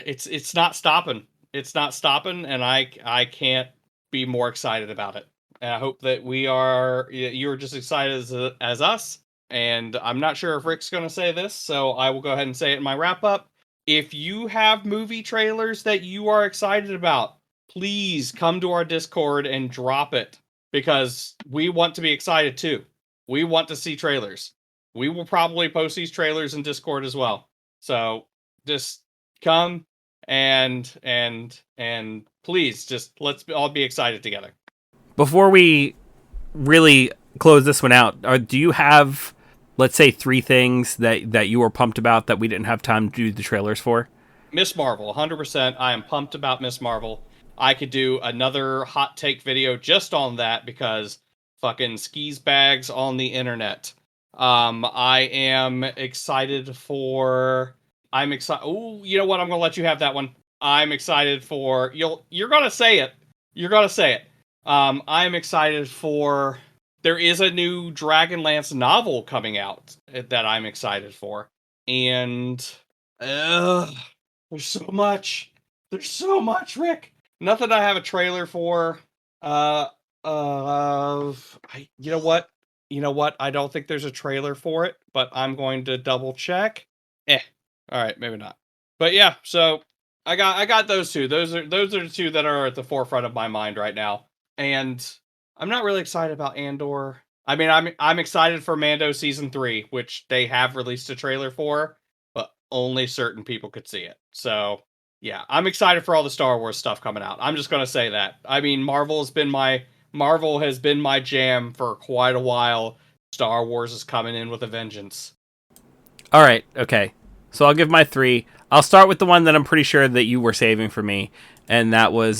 it's not stopping. It's not stopping, and I can't be more excited about it. And I hope that you're just excited as us. And I'm not sure if Rick's going to say this, so I will go ahead and say it in my wrap up. If you have movie trailers that you are excited about, please come to our Discord and drop it, because we want to be excited too. We want to see trailers. We will probably post these trailers in Discord as well. So just come and please just let's all be excited together. Before we really close this one out, do you have, let's say, 3 things that you were pumped about that we didn't have time to do the trailers for? Miss Marvel, 100%. I am pumped about Miss Marvel. I could do another hot take video just on that, because fucking skis bags on the internet. I am excited for... Oh, you know what? I'm gonna let you have that one. I'm excited for... You're gonna say it. You're gonna say it. I'm excited for... There is a new Dragonlance novel coming out that I'm excited for. And... there's so much. There's so much, Rick. Nothing I have a trailer for. You know what? I don't think there's a trailer for it, but I'm going to double check. All right, maybe not. But yeah, so I got those two. Those are the two that are at the forefront of my mind right now. And I'm not really excited about Andor. I mean, I'm excited for Mando season 3, which they have released a trailer for, but only certain people could see it. So yeah, I'm excited for all the Star Wars stuff coming out. I'm just gonna say that. I mean, Marvel has been my jam for quite a while. Star Wars is coming in with a vengeance. All right, okay. So I'll give my 3. I'll start with the one that I'm pretty sure that you were saving for me, and that was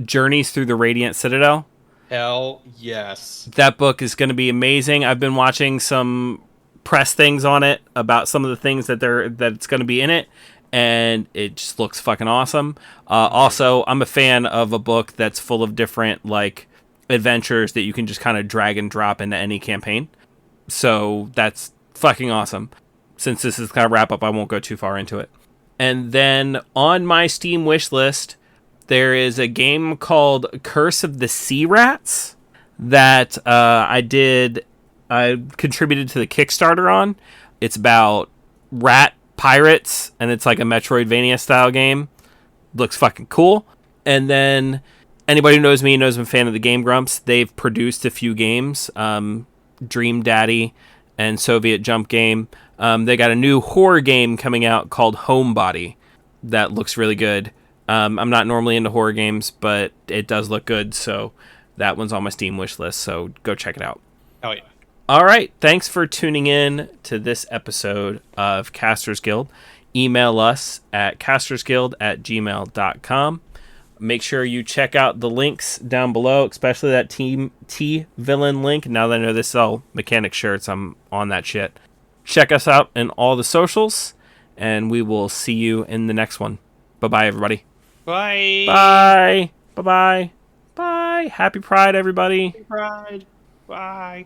Journeys Through the Radiant Citadel. Hell yes. That book is going to be amazing. I've been watching some press things on it about some of the things that it's going to be in it, and it just looks fucking awesome. Also, I'm a fan of a book that's full of different like adventures that you can just kind of drag and drop into any campaign. So that's fucking awesome. Since this is kind of wrap up, I won't go too far into it. And then on my Steam wish list, there is a game called Curse of the Sea Rats that I contributed to the Kickstarter on. It's about rat pirates, and it's like a Metroidvania style game. Looks fucking cool. And then anybody who knows me knows I'm a fan of the Game Grumps. They've produced a few games, Dream Daddy and Soviet Jump Game. They got a new horror game coming out called Homebody that looks really good. I'm not normally into horror games, but it does look good, so that one's on my Steam wish list, so go check it out. Oh, yeah. All right, thanks for tuning in to this episode of Casters Guild. email us at castersguild@gmail.com. Make sure you check out the links down below, especially that Team T villain link. Now that I know this is all mechanic shirts, I'm on that shit. Check us out in all the socials, and we will see you in the next one. Bye-bye, everybody. Bye. Bye. Bye-bye. Bye. Happy Pride, everybody. Happy Pride. Bye.